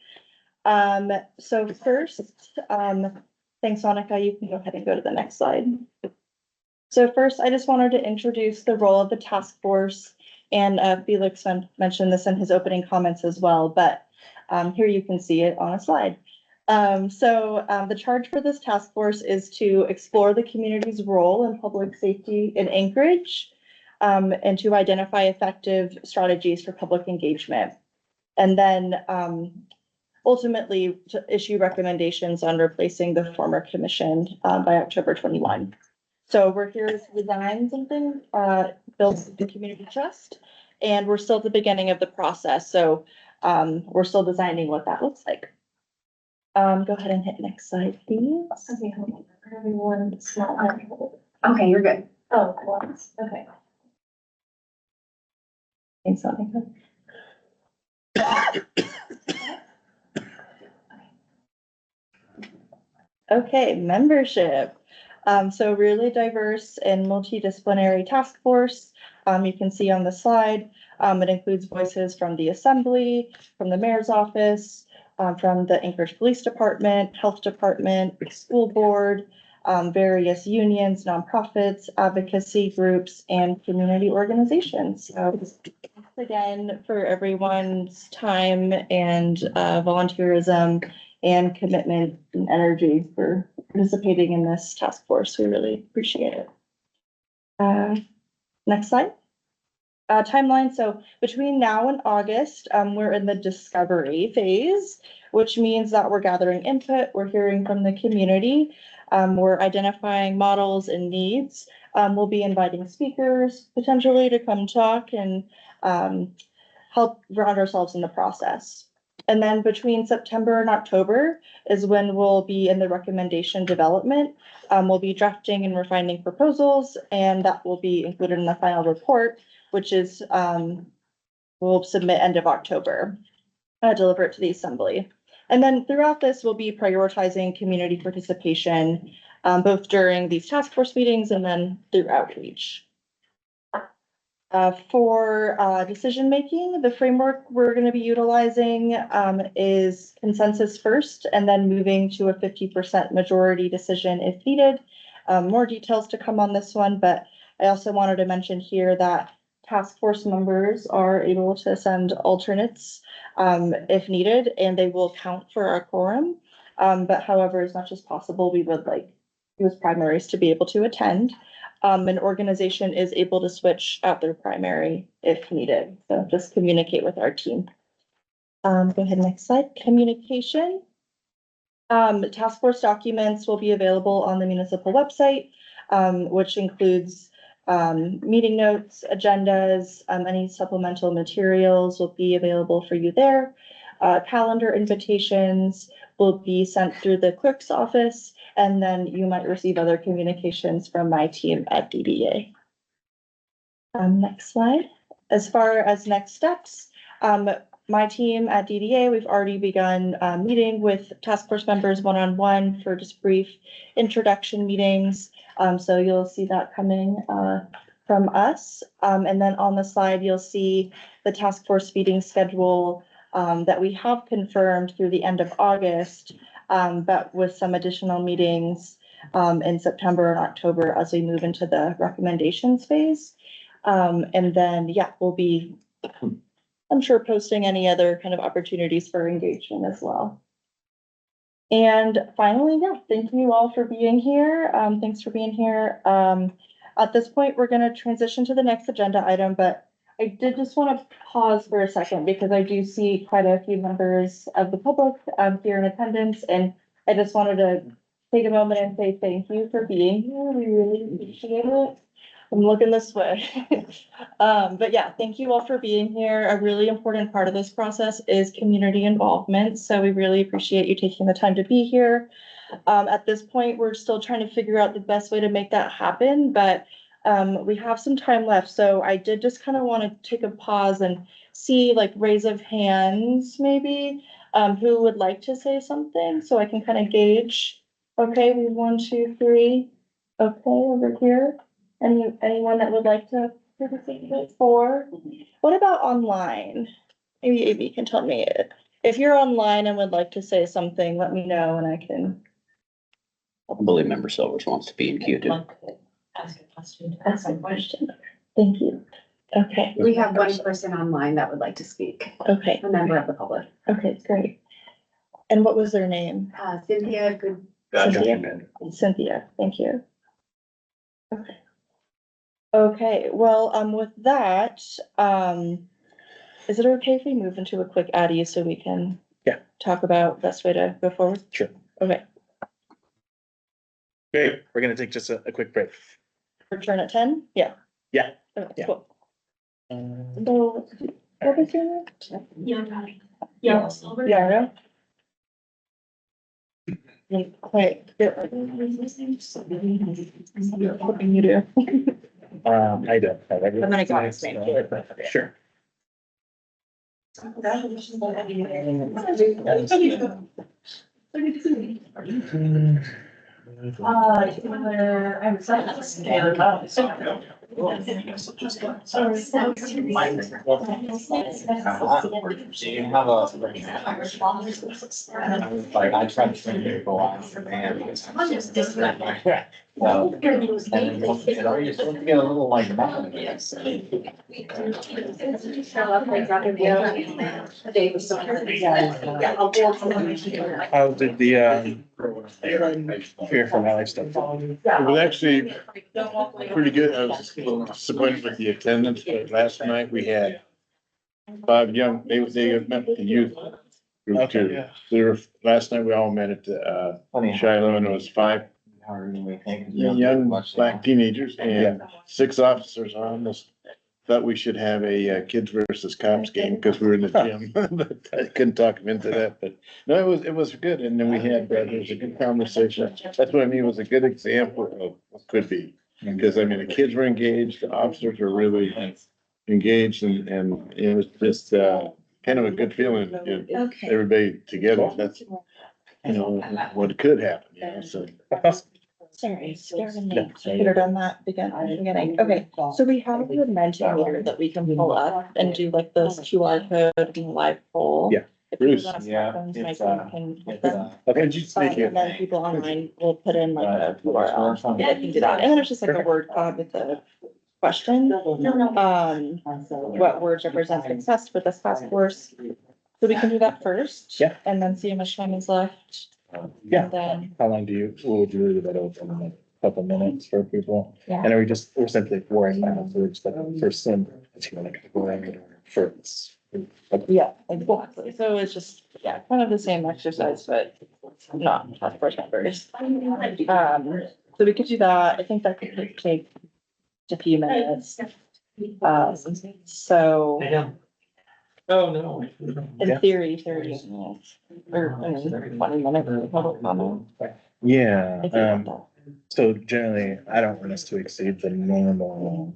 So first, thanks, Annika. You can go ahead and go to the next slide. So first, I just wanted to introduce the role of the task force, and Felix mentioned this in his opening comments as well, but here you can see it on a slide. The charge for this task force is to explore the community's role in public safety in Anchorage, and to identify effective strategies for public engagement. And then ultimately to issue recommendations on replacing the former commission by October 21. So we're here to design something, build the community trust, and we're still at the beginning of the process. So we're still designing what that looks like. Go ahead and hit next slide, please. Okay, hold on. Everyone, small. Okay, you're good. Oh, once. Okay. Thanks, Annika. Okay, membership. So really diverse and multidisciplinary task force. You can see on the slide, it includes voices from the assembly, from the mayor's office, from the Anchorage Police Department, Health Department, school board, various unions, nonprofits, advocacy groups, and community organizations. So thanks again for everyone's time and volunteerism and commitment and energy for participating in this task force. We really appreciate it. Next slide. Timeline. So between now and August, we're in the discovery phase, which means that we're gathering input, we're hearing from the community, we're identifying models and needs. We'll be inviting speakers potentially to come talk and help ground ourselves in the process. And then between September and October is when we'll be in the recommendation development. We'll be drafting and refining proposals, and that will be included in the final report, which is we'll submit end of October, deliver it to the assembly. And then throughout this, we'll be prioritizing community participation, both during these task force meetings and then through outreach. For decision making, the framework we're going to be utilizing is consensus first, and then moving to a 50% majority decision if needed. More details to come on this one, but I also wanted to mention here that task force members are able to send alternates if needed, and they will count for our quorum. But however, as much as possible, we would like those primaries to be able to attend. An organization is able to switch out their primary if needed. So just communicate with our team. Go ahead, next slide. Communication. Task force documents will be available on the municipal website, which includes meeting notes, agendas, any supplemental materials will be available for you there. Calendar invitations will be sent through the clerk's office, and then you might receive other communications from my team at DDA. Next slide. As far as next steps, my team at DDA, we've already begun meeting with task force members one-on-one for just brief introduction meetings. So you'll see that coming from us. And then on the slide, you'll see the task force meeting schedule that we have confirmed through the end of August, but with some additional meetings in September and October as we move into the recommendations phase. And then, yeah, we'll be, I'm sure, posting any other kind of opportunities for engagement as well. And finally, yeah, thank you all for being here. Thanks for being here. At this point, we're going to transition to the next agenda item, but I did just want to pause for a second because I do see quite a few members of the public here in attendance, and I just wanted to take a moment and say thank you for being here. We really appreciate it. I'm looking this way. But yeah, thank you all for being here. A really important part of this process is community involvement. So we really appreciate you taking the time to be here. At this point, we're still trying to figure out the best way to make that happen, but we have some time left. So I did just kind of want to take a pause and see like raise of hands, maybe, who would like to say something so I can kind of gauge. Okay, we have 1, 2, 3. Okay, over here. Anyone that would like to participate? 4. What about online? Maybe Amy can tell me it. If you're online and would like to say something, let me know and I can. I believe Member Silvers wants to be in queue too. Ask a question. Ask a question. Thank you. Okay. We have one person online that would like to speak, Okay, a member of the public. okay, great. And what was their name? Cynthia, good. Cynthia, thank you. Okay. Okay, well, with that, is it okay if we move into a quick Addy so we can talk about best way to go forward? Sure. Okay, Great. We're gonna take just a quick break. return at 10? Yeah. Yeah. Okay, Yeah. cool. So, what was your name? Yeah. Yara? Wait, what can you do? I don't. I'm gonna go on his name. Sure. Do you have a? Like, I tried to send you a last man. And then, are you supposed to get a little like? How did the fear from LA stuff? It was actually pretty good. I was disappointed with the attendance, but last night we had 5 young, they met the youth group Okay, too. yeah. They were, last night we all met at Shiloh, and it was 5 young black teenagers and 6 officers on this. Thought we should have a kids versus cops game because we were in the gym, but I couldn't talk them into that, but no, it was good. And then we had, there was a good conversation. That's what I mean, it was a good example of what could be. Because I mean, the kids were engaged, the officers were really engaged and it was just kind of a good feeling, you know, Okay. everybody together. That's, you know, what could happen, you know, so. Sorry, scared me. Should have done that beginning. Okay, so we have a Mentimeter that we can pull up and do like this QR code and live poll. Yeah. If people Bruce. got a Yeah, smartphone, it's, Mike can hit them. Okay. And then people online will put in like a URL. Yeah, I can do that. And then it's just like a word cloud with the question. What words represent success for this task force? So we can do that first. Yeah. And then see how much time is left. Yeah. And then, How long would you leave it open? Like a couple minutes for people? yeah. And are we're simply worrying about words like for sim, it's like or for. Yeah, exactly. So it's just, yeah, kind of the same exercise, but not task force members. So we could do that. I think that could take a few minutes. So Oh, no. in theory, 30 minutes or I mean, 20 minutes. for public comment. Yeah, If you want that. so generally, I don't want us to exceed the normal,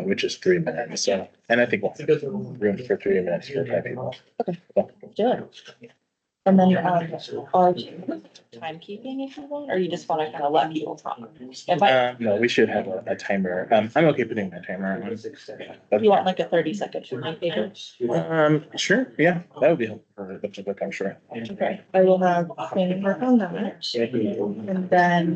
which is 3 minutes, so, and I think we'll have room for 3 minutes for 5 people. Let's do it. And then, are you timekeeping if you want, or you just wanna kind of let people talk? If No, we should have a timer, I'm okay putting my timer on. you want like a 30-second timekeeper. Sure, yeah, that would be helpful for the public, I'm sure. Okay, I will have Queen work on that. And then,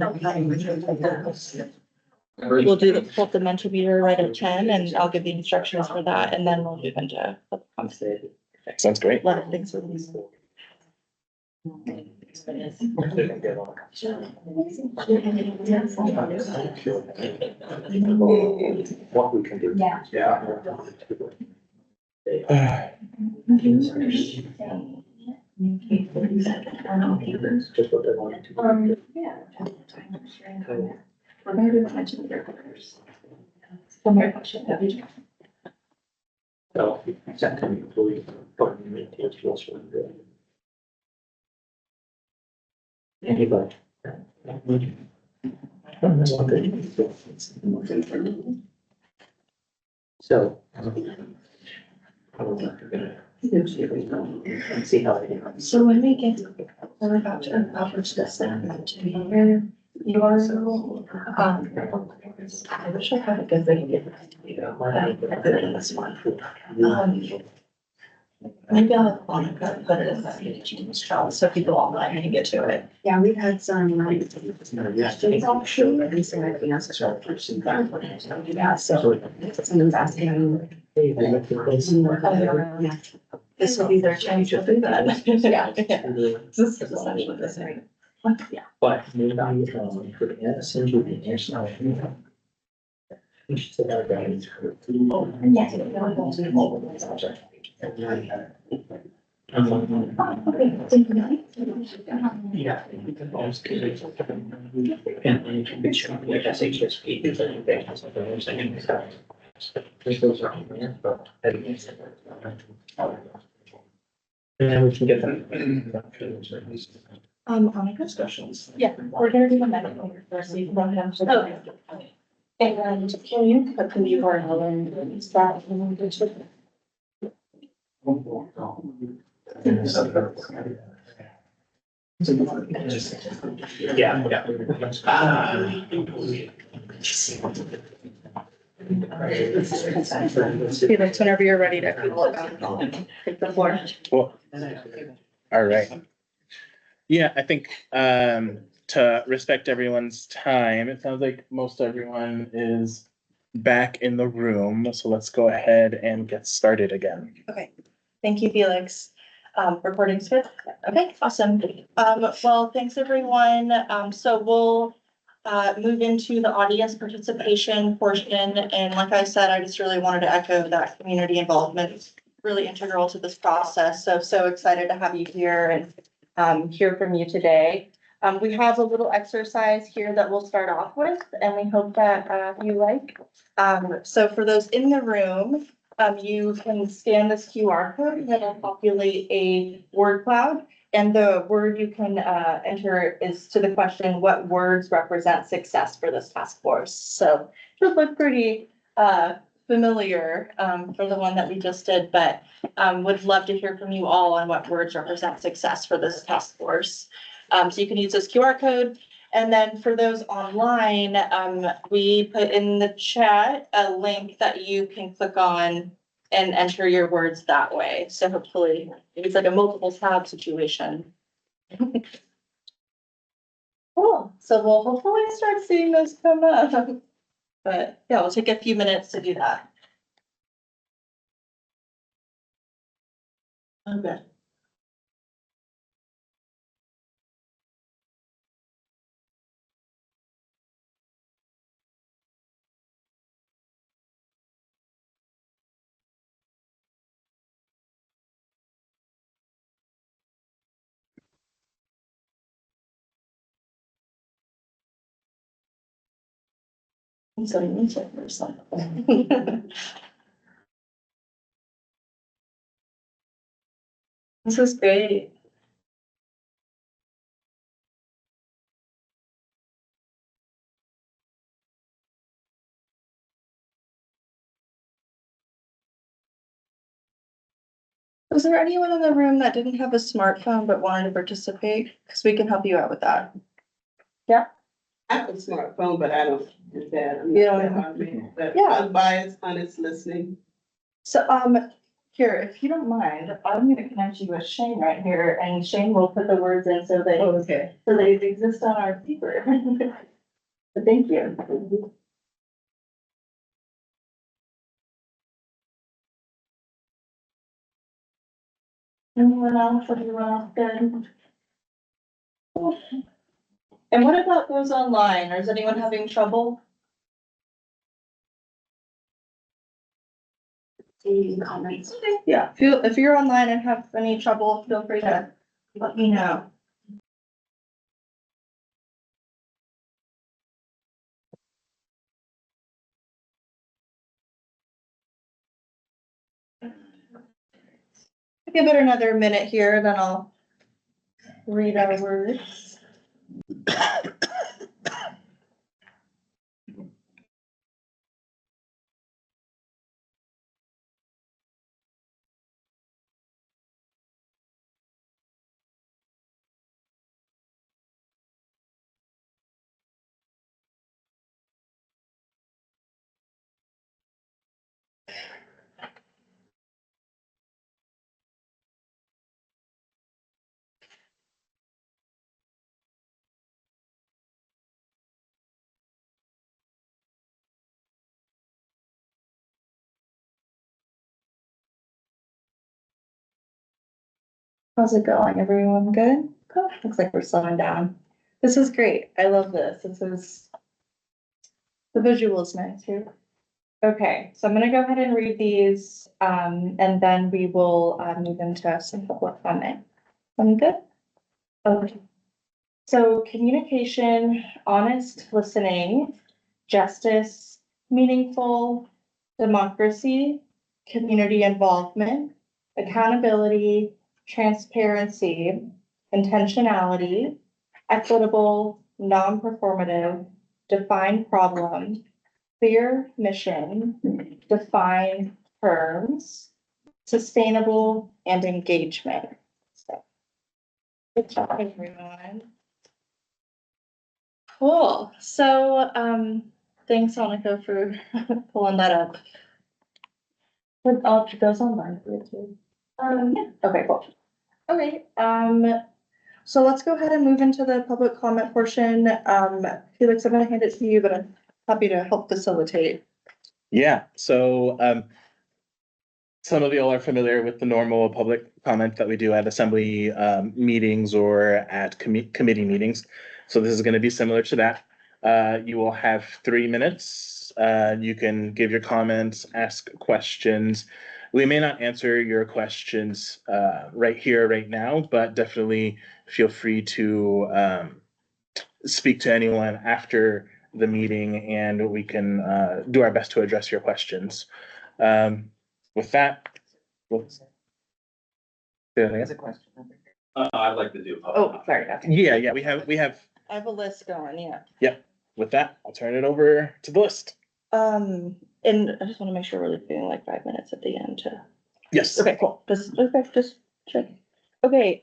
we'll do the pull the Mentimeter right at 10 and I'll give the instructions for that and then we'll move into. Sounds great. Let it things release. What we can do. Yeah. Yeah. So. See how it is. So when we get, we're about to publish this and your, I wish I had a good way to get it to you. This one. Maybe I'll have Monica put it in the Reimagine job so people online can get to it. Yeah, we've had some like. And so I think that's a question. Yeah, so someone's asking. This will be their chance to do that. Yeah. This is essentially the same. Yeah. But maybe, for the essential, the national. We should say our guidance. Yeah. And then we can get them. On discussions. Yeah, we're gonna do the medical first. So you can run down. Okay. And can you put the URL in that? Yeah. Felix, whenever you're ready to call it back. Take the floor. Cool. All right. Yeah, I think to respect everyone's time, it sounds like most everyone is back in the room. So let's go ahead and get started again. Okay, thank you, Felix. Recording's good. Okay, awesome. Well, thanks, everyone. So we'll move into the audience participation portion. And like I said, I just really wanted to echo that community involvement is really integral to this process. So excited to have you here and hear from you today. We have a little exercise here that we'll start off with, and we hope that you like. So for those in the room, you can scan this QR code that'll populate a word cloud. And the word you can enter is to the question, what words represent success for this task force? So it should look pretty familiar for the one that we just did, but would love to hear from you all on what words represent success for this task force. So you can use this QR code. And then for those online, we put in the chat a link that you can click on and enter your words that way. So hopefully it's like a multiple tab situation. Cool. So we'll hopefully start seeing those come up. But yeah, we'll take a few minutes to do that. Okay. So music or something. This is great. Was there anyone in the room that didn't have a smartphone but wanted to participate? Because we can help you out with that. Yeah. I have a smartphone, but I don't do that. You don't But Yeah. unbiased, honest listening. So, here, if you don't mind, I'm gonna connect you with Shane right here, and Shane will put the words in so they, Okay. so they exist on our paper. But thank you. Anyone else, good? And what about those online? Is anyone having trouble? Any comments? Yeah, if you're online and have any trouble, feel free to let me know. give it another minute here, then I'll read our words. How's it going? Everyone good? Cool. Looks like we're slowing down. This is great. I love this. The visual is nice here. Okay, so I'm gonna go ahead and read these, and then we will move into some public comment. Sound good? Okay. So communication, honest listening, justice, meaningful, democracy, community involvement, accountability, transparency, intentionality, equitable, non-performative, define problem, clear mission, define terms, sustainable, and engagement. So, good job, everyone. Cool. So, thanks, Monica, for pulling that up. But I'll put those online for you too. Yeah. Okay, cool. Okay, so let's go ahead and move into the public comment portion. Felix, I'm gonna hand it to you, but I'm happy to help facilitate. Yeah, so some of you all are familiar with the normal public comment that we do at assembly meetings or at committee meetings. So this is going to be similar to that. You will have 3 minutes. You can give your comments, ask questions. We may not answer your questions right here, right now, but definitely feel free to speak to anyone after the meeting, and we can do our best to address your questions. With that, There's a question. I'd like to do. Oh, sorry. Okay. yeah, we have. I have a list going, yeah. Yep. With that, I'll turn it over to the list. And I just want to make sure we're leaving like 5 minutes at the end to. Yes. Okay, cool. Just check. Okay,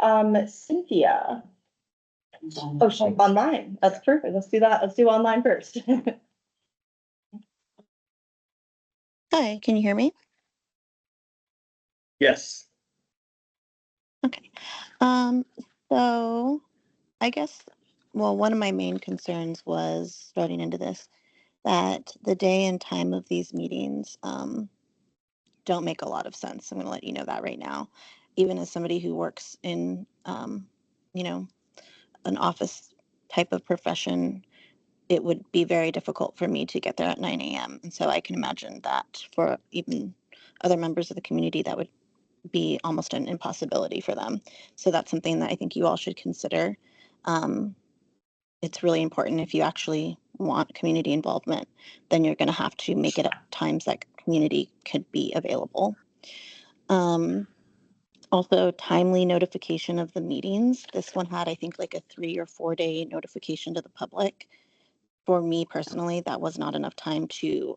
Cynthia. Oh, she's online. That's perfect. Let's do that. Let's do online first. Hi, can you hear me? Yes. Okay. So I guess, well, one of my main concerns was starting into this, that the day and time of these meetings don't make a lot of sense. I'm going to let you know that right now. Even as somebody who works in, you know, an office type of profession, it would be very difficult for me to get there at 9 a.m. And so I can imagine that for even other members of the community, that would be almost an impossibility for them. So that's something that I think you all should consider. It's really important if you actually want community involvement, then you're going to have to make it at times that community could be available. Also, timely notification of the meetings. This one had, I think, like a 3 or 4 day notification to the public. For me personally, that was not enough time to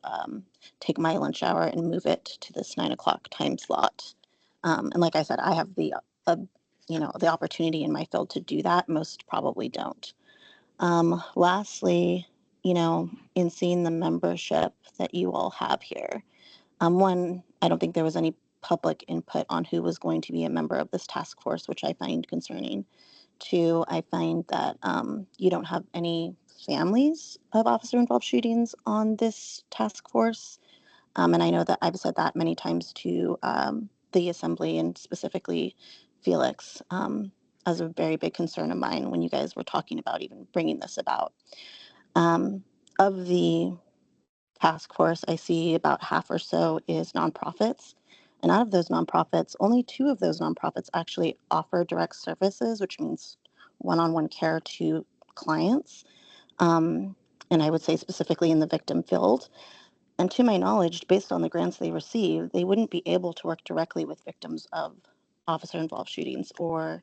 take my lunch hour and move it to this 9 o'clock time slot. And like I said, I have the opportunity in my field to do that. Most probably don't. Lastly, in seeing the membership that you all have here, one, I don't think there was any public input on who was going to be a member of this task force, which I find concerning. Two, I find that you don't have any families of officer-involved shootings on this task force. And I know that I've said that many times to the assembly and specifically Felix as a very big concern of mine when you guys were talking about even bringing this about. Of the task force, I see about half or so is nonprofits. And out of those nonprofits, only 2 of those nonprofits actually offer direct services, which means one-on-one care to clients. And I would say specifically in the victim field. And to my knowledge, based on the grants they receive, they wouldn't be able to work directly with victims of officer involved shootings or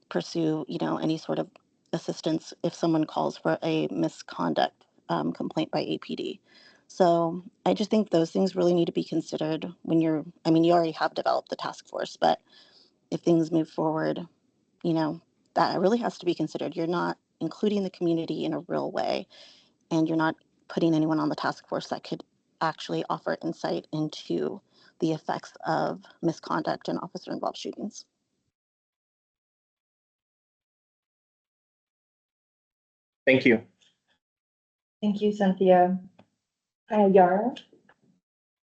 pursue, any sort of assistance if someone calls for a misconduct complaint by APD. So I just think those things really need to be considered when you already have developed the task force, but if things move forward, that really has to be considered. You're not including the community in a real way, and you're not putting anyone on the task force that could actually offer insight into the effects of misconduct and officer involved shootings. Thank you. Thank you, Cynthia. Yara,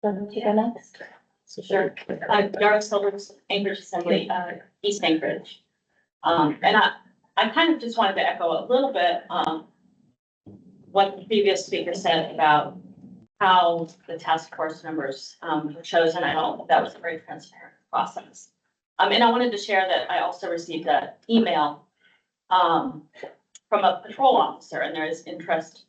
want to go next? Sure. Yara Silvers, Anchorage Assembly, East Anchorage. And I kind of just wanted to echo a little bit what the previous speaker said about how the task force members were chosen. I don't, that was a very transparent process. And I wanted to share that I also received an email from a patrol officer, and there is interest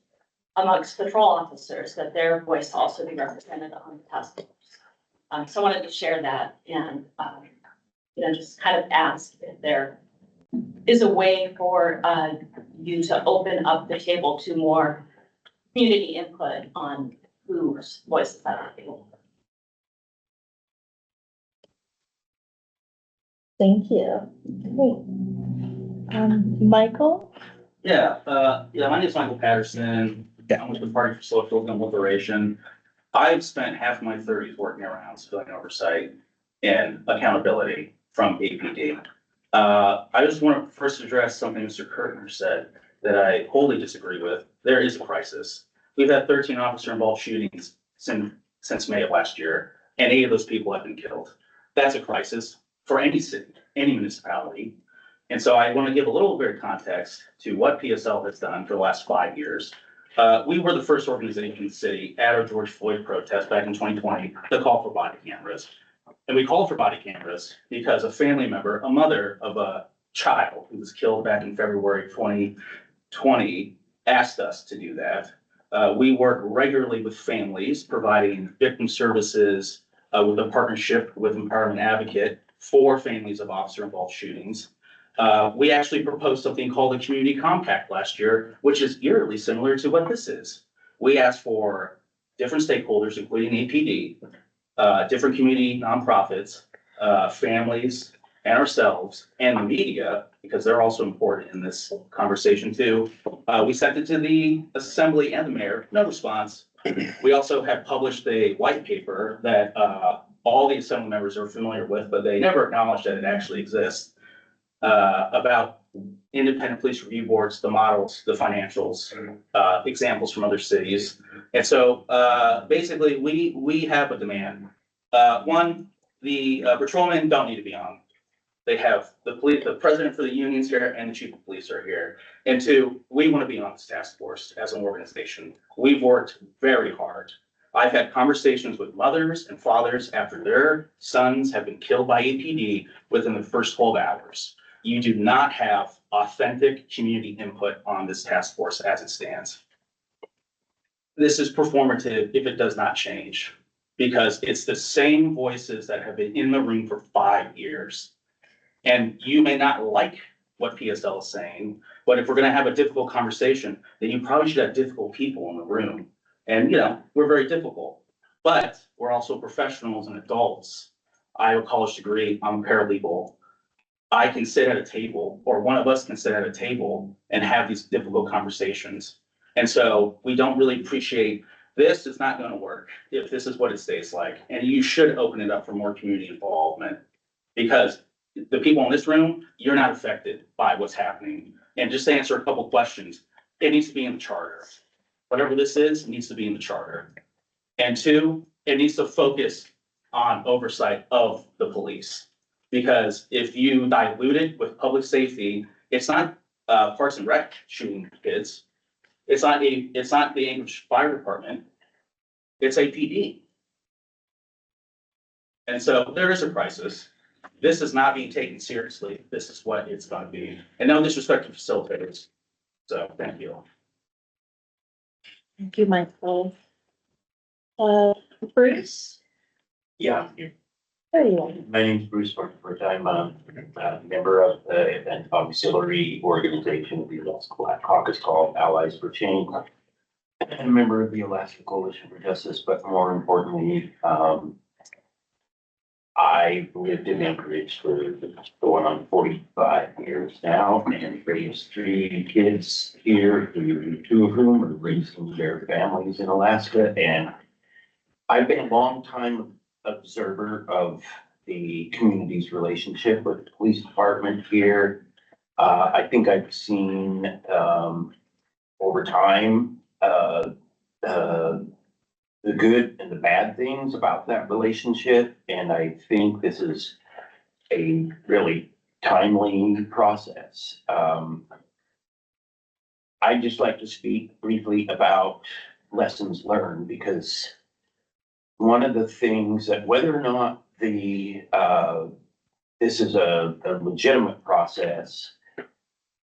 amongst patrol officers that their voice also be represented on the task force. So I wanted to share that and, just kind of ask if there is a way for you to open up the table to more community input on whose voices that are able. Thank you. Great. Michael? Yeah, my name is Michael Patterson. I'm with the Party for Social and Liberation. I've spent half my 30s working around civilian oversight and accountability from APD. I just want to first address something Mr. Kirtner said that I wholly disagree with. There is a crisis. We've had 13 officer involved shootings since May of last year, and 8 of those people have been killed. That's a crisis for any city, any municipality. And so I want to give a little bit of context to what PSL has done for the last 5 years. We were the first organization in the city at our George Floyd protest back in 2020 to call for body cameras. And we called for body cameras because a family member, a mother of a child who was killed back in February 2020, asked us to do that. We work regularly with families, providing victim services with a partnership with Empowerment Advocate for families of officer-involved shootings. We actually proposed something called a community compact last year, which is eerily similar to what this is. We asked for different stakeholders, including APD, different community nonprofits, families, and ourselves, and the media, because they're also important in this conversation too. We sent it to the assembly and the mayor, no response. We also have published a white paper that all the assembly members are familiar with, but they never acknowledged that it actually exists. About independent police review boards, the models, the financials, examples from other cities. And so basically we have a demand. One, the patrolmen don't need to be on. They have the police, the president for the unions here and the chief of police are here. And 2, we want to be on this task force as an organization. We've worked very hard. I've had conversations with mothers and fathers after their sons have been killed by APD within the first 12 hours. You do not have authentic community input on this task force as it stands. This is performative if it does not change, because it's the same voices that have been in the room for 5 years. And you may not like what PSL is saying, but if we're going to have a difficult conversation, then you probably should have difficult people in the room. And, we're very difficult, but we're also professionals and adults. I have a college degree, I'm a paralegal. I can sit at a table, or one of us can sit at a table and have these difficult conversations. And so we don't really appreciate this. Is not going to work if this is what it stays like. And you should open it up for more community involvement, because the people in this room, you're not affected by what's happening. And just to answer a couple questions, it needs to be in the charter. Whatever this is, it needs to be in the charter. And 2, it needs to focus on oversight of the police. Because if you dilute it with public safety, it's not Parks and Rec shooting kids. It's not the English Fire Department. It's APD. And so there is a crisis. This is not being taken seriously. This is what it's going to be. And no disrespect to facilitators. So thank you. Thank you, Michael. Bruce? Yeah. There you are. My name's Bruce Barkford. I'm a member of an auxiliary organization of the Alaska Black Caucus called Allies for Change. And a member of the Alaska Coalition for Justice, but more importantly, I've lived in Anchorage for going on 45 years now and raised 3 kids here, 2 of whom are raising their families in Alaska. And I've been a long time observer of the community's relationship with the police department here. I think I've seen over time the good and the bad things about that relationship. And I think this is a really timely process. I'd just like to speak briefly about lessons learned, because one of the things that whether or not this is a legitimate process,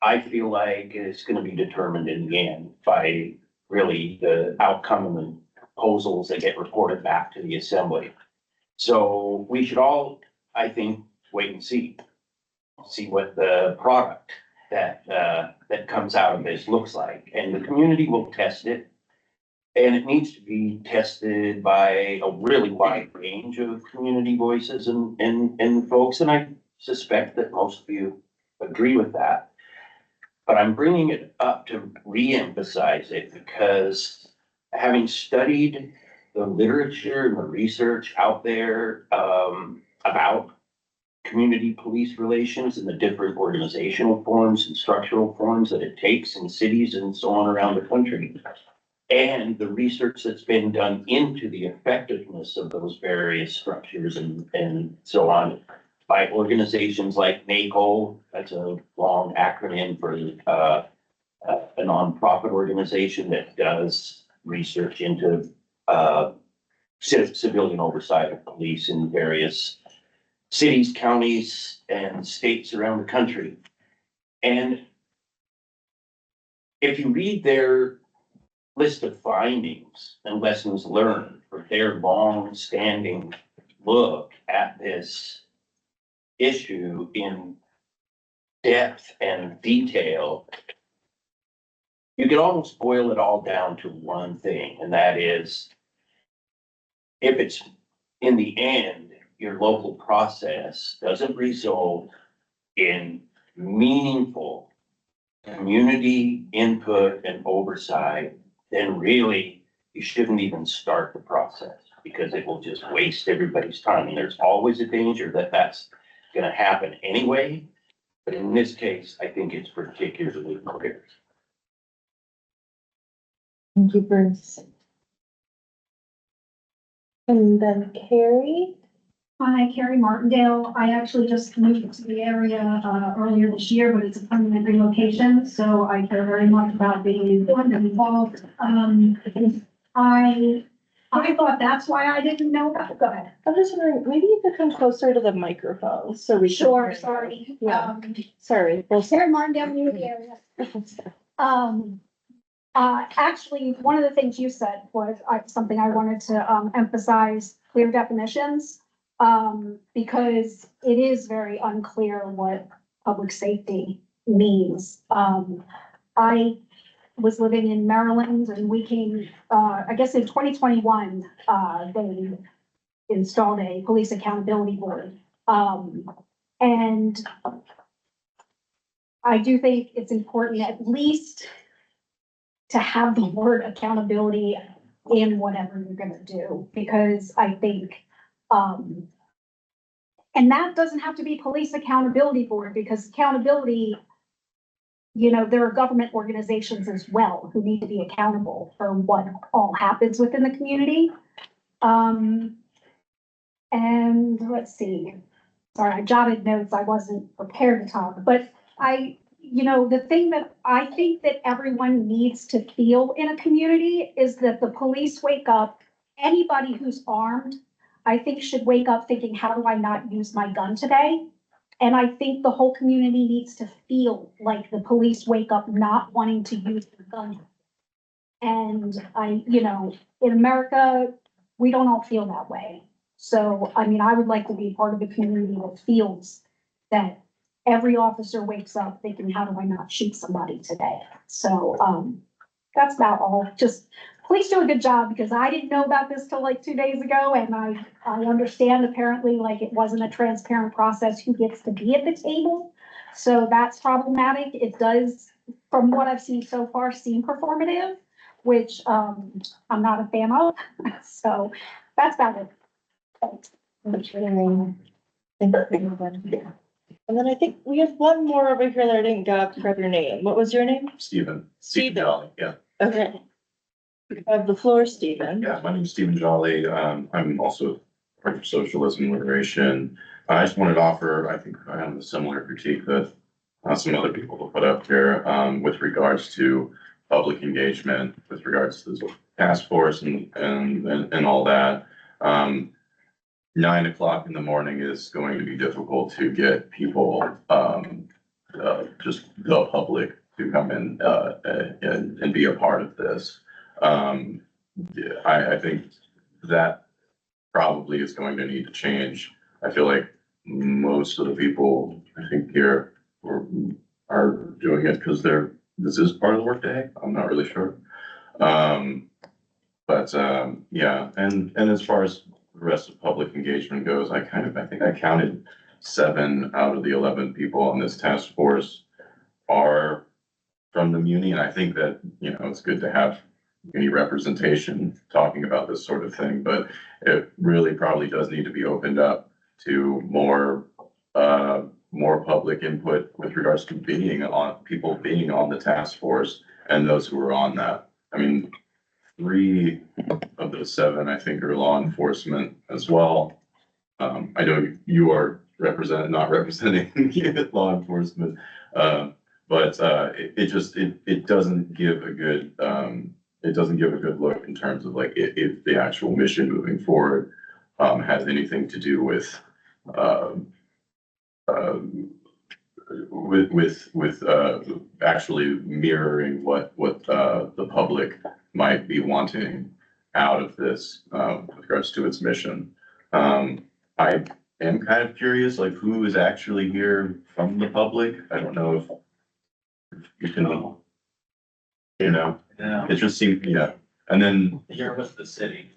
I feel like it's going to be determined in the end by really the outcome of the proposals that get reported back to the assembly. So we should all, I think, wait and see what the product that comes out of this looks like, and the community will test it. And it needs to be tested by a really wide range of community voices and folks, and I suspect that most of you agree with that. But I'm bringing it up to re-emphasize it because having studied the literature and the research out there about community police relations and the different organizational forms and structural forms that it takes in cities and so on around the country, and the research that's been done into the effectiveness of those various structures and so on by organizations like NACO, that's a long acronym for a nonprofit organization that does research into civilian oversight of police in various cities, counties, and states around the country. And if you read their list of findings and lessons learned for their long-standing look at this issue in depth and detail, you can almost boil it all down to one thing, and that is, if it's in the end, your local process doesn't result in meaningful community input and oversight, then really you shouldn't even start the process, because it will just waste everybody's time. And there's always a danger that that's going to happen anyway. But in this case, I think it's particularly clear. Thank you, Bruce. And then Carrie. Hi, Carrie Martindale. I actually just moved to the area earlier this year, but it's a permanent relocation, so I care very much about being informed and involved. I thought that's why I didn't know about. Go ahead. I'm just wondering, maybe you could come closer to the microphone so we can. Sure, sorry. Yeah. Sorry. Well, Carrie Martindale, new area. Actually, one of the things you said was something I wanted to emphasize: clear definitions. Because it is very unclear what public safety means. I was living in Maryland and we came, I guess in 2021, they installed a police accountability board. And I do think it's important at least to have the word accountability in whatever you're gonna do, because I think and that doesn't have to be police accountability board, because accountability, you know, there are government organizations as well who need to be accountable for what all happens within the community. And let's see, sorry, I jotted notes. I wasn't prepared to talk, but you know, the thing that I think that everyone needs to feel in a community is that the police wake up, anybody who's armed, I think should wake up thinking, how do I not use my gun today? And I think the whole community needs to feel like the police wake up not wanting to use their gun. And you know, in America, we don't all feel that way. So, I mean, I would like to be part of a community that feels that every officer wakes up thinking, how do I not shoot somebody today? So, that's about all. Just please do a good job, because I didn't know about this till like 2 days ago, and I understand apparently like it wasn't a transparent process who gets to be at the table. So that's problematic. It does, from what I've seen so far, seem performative, which I'm not a fan of. So that's about it. And then I think we have one more over here that I didn't grab your name. What was your name? Stephen. Stephen. Jolly, yeah. Okay. You have the floor, Stephen. Yeah, my name is Stephen Jolly. I'm also part of socialism and liberation. I just wanted to offer, I think I have a similar critique that some other people will put up here, with regards to public engagement, with regards to the task force and all that. 9 o'clock in the morning is going to be difficult to get people, just the public to come in, and be a part of this. Yeah, I think that probably is going to need to change. I feel like most of the people, I think here are doing it because this is part of the workday. I'm not really sure. Yeah, and as far as the rest of public engagement goes, I think I counted 7 out of the 11 people on this task force are from the muni, and I think that, it's good to have any representation talking about this sort of thing, but it really probably does need to be opened up to more public input with regards to people being on the task force and those who are on that. I mean, 3 of those 7, I think, are law enforcement as well. I know you are not representing law enforcement, but it doesn't give a good look in terms of like if the actual mission moving forward has anything to do with actually mirroring what the public might be wanting out of this with regards to its mission. I am kind of curious, like who is actually here from the public? I don't know if you can, Yeah. it just seems, yeah. And then, You're with the city.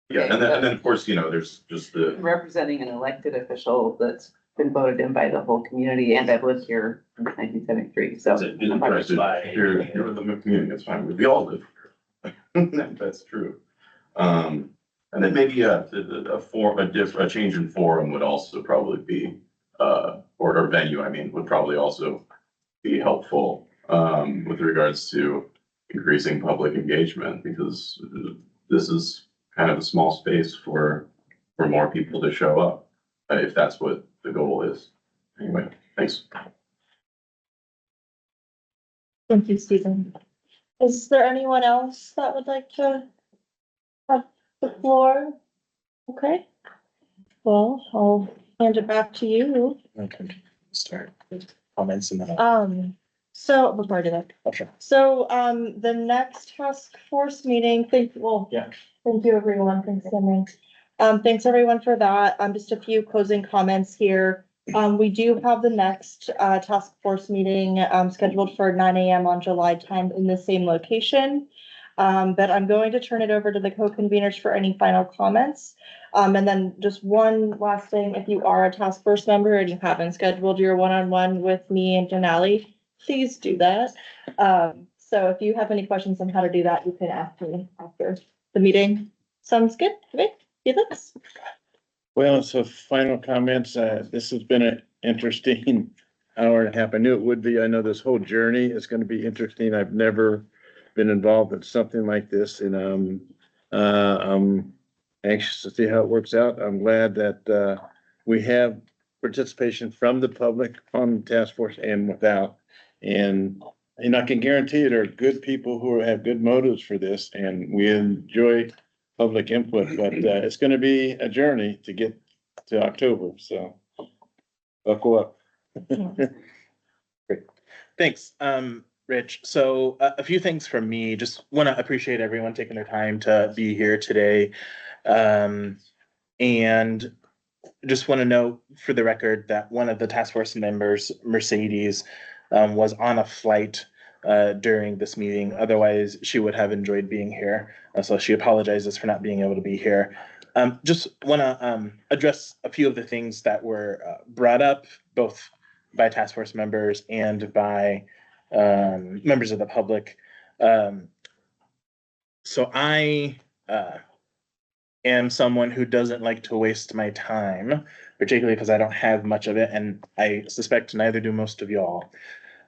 yeah, and then of course, there's just the, Representing an elected official that's been voted in by the whole community, and I've lived here since 1973, so. you're in the community, that's fine, we all live here. That's true. And then maybe a change in forum would also probably be, or venue, I mean, would probably also be helpful, with regards to increasing public engagement, because this is kind of a small space for more people to show up, if that's what the goal is. Anyway, thanks. Thank you, Stephen. Is there anyone else that would like to have the floor? Okay. Well, I'll hand it back to you. Okay, start with comments and then. So before I do that. Oh, sure. So, the next task force meeting, thank you everyone, thanks, Henry. Thanks everyone for that. Just a few closing comments here. We do have the next, task force meeting, scheduled for 9 a.m. on July 10th in the same location. But I'm going to turn it over to the co-conveners for any final comments. And then just one last thing, if you are a task force member and you haven't scheduled your one-on-one with me and Denali, please do that. So if you have any questions on how to do that, you can ask me after the meeting. Sounds good? Okay, Felix? Well, so final comments, this has been an interesting hour and a half. I knew it would be. I know this whole journey is going to be interesting. I've never been involved in something like this, and I'm anxious to see how it works out. I'm glad that we have participation from the public on the task force and without. And I can guarantee there are good people who have good motives for this, and we enjoy public input, but it's going to be a journey to get to October. So buckle up. Great. Thanks, Rich. So a few things from me. Just want to appreciate everyone taking their time to be here today. And just want to note for the record that one of the task force members, Mercedes, was on a flight during this meeting. Otherwise, she would have enjoyed being here. So she apologizes for not being able to be here. Just want to address a few of the things that were brought up, both by task force members and by members of the public. So I am someone who doesn't like to waste my time, particularly because I don't have much of it, and I suspect neither do most of y'all.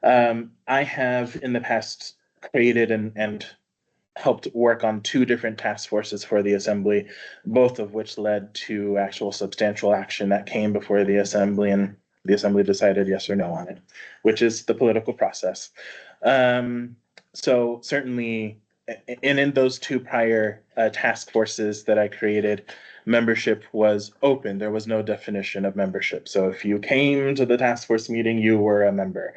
I have in the past created and helped work on 2 different task forces for the assembly, both of which led to actual substantial action that came before the assembly, and the assembly decided yes or no on it, which is the political process. So certainly, and in those 2 prior task forces that I created, membership was open. There was no definition of membership. So if you came to the task force meeting, you were a member.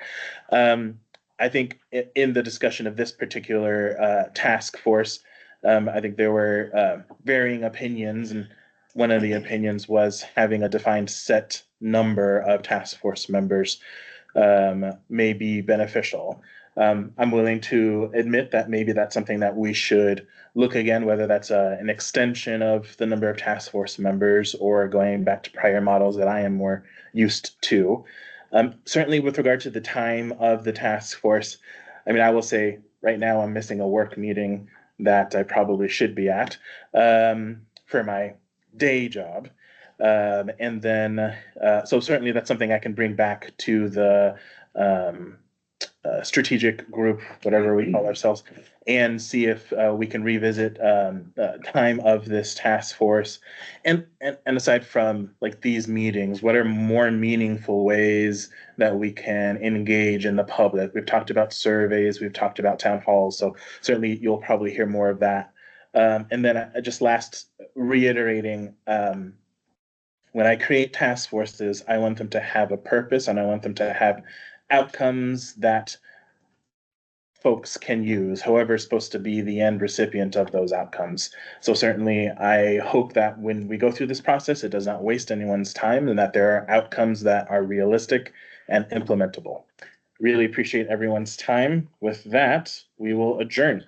I think in the discussion of this particular task force, I think there were varying opinions, and one of the opinions was having a defined set number of task force members may be beneficial. I'm willing to admit that maybe that's something that we should look again, whether that's an extension of the number of task force members or going back to prior models that I am more used to. Certainly with regard to the time of the task force, I mean, I will say right now I'm missing a work meeting that I probably should be at for my day job. And then, so certainly that's something I can bring back to the strategic group, whatever we call ourselves, and see if we can revisit time of this task force. And aside from like these meetings, what are more meaningful ways that we can engage in the public? We've talked about surveys, we've talked about town halls, so certainly you'll probably hear more of that. And then just last, reiterating, when I create task forces, I want them to have a purpose and I want them to have outcomes that folks can use, whoever is supposed to be the end recipient of those outcomes. So certainly I hope that when we go through this process, it does not waste anyone's time and that there are outcomes that are realistic and implementable. Really appreciate everyone's time. With that, we will adjourn.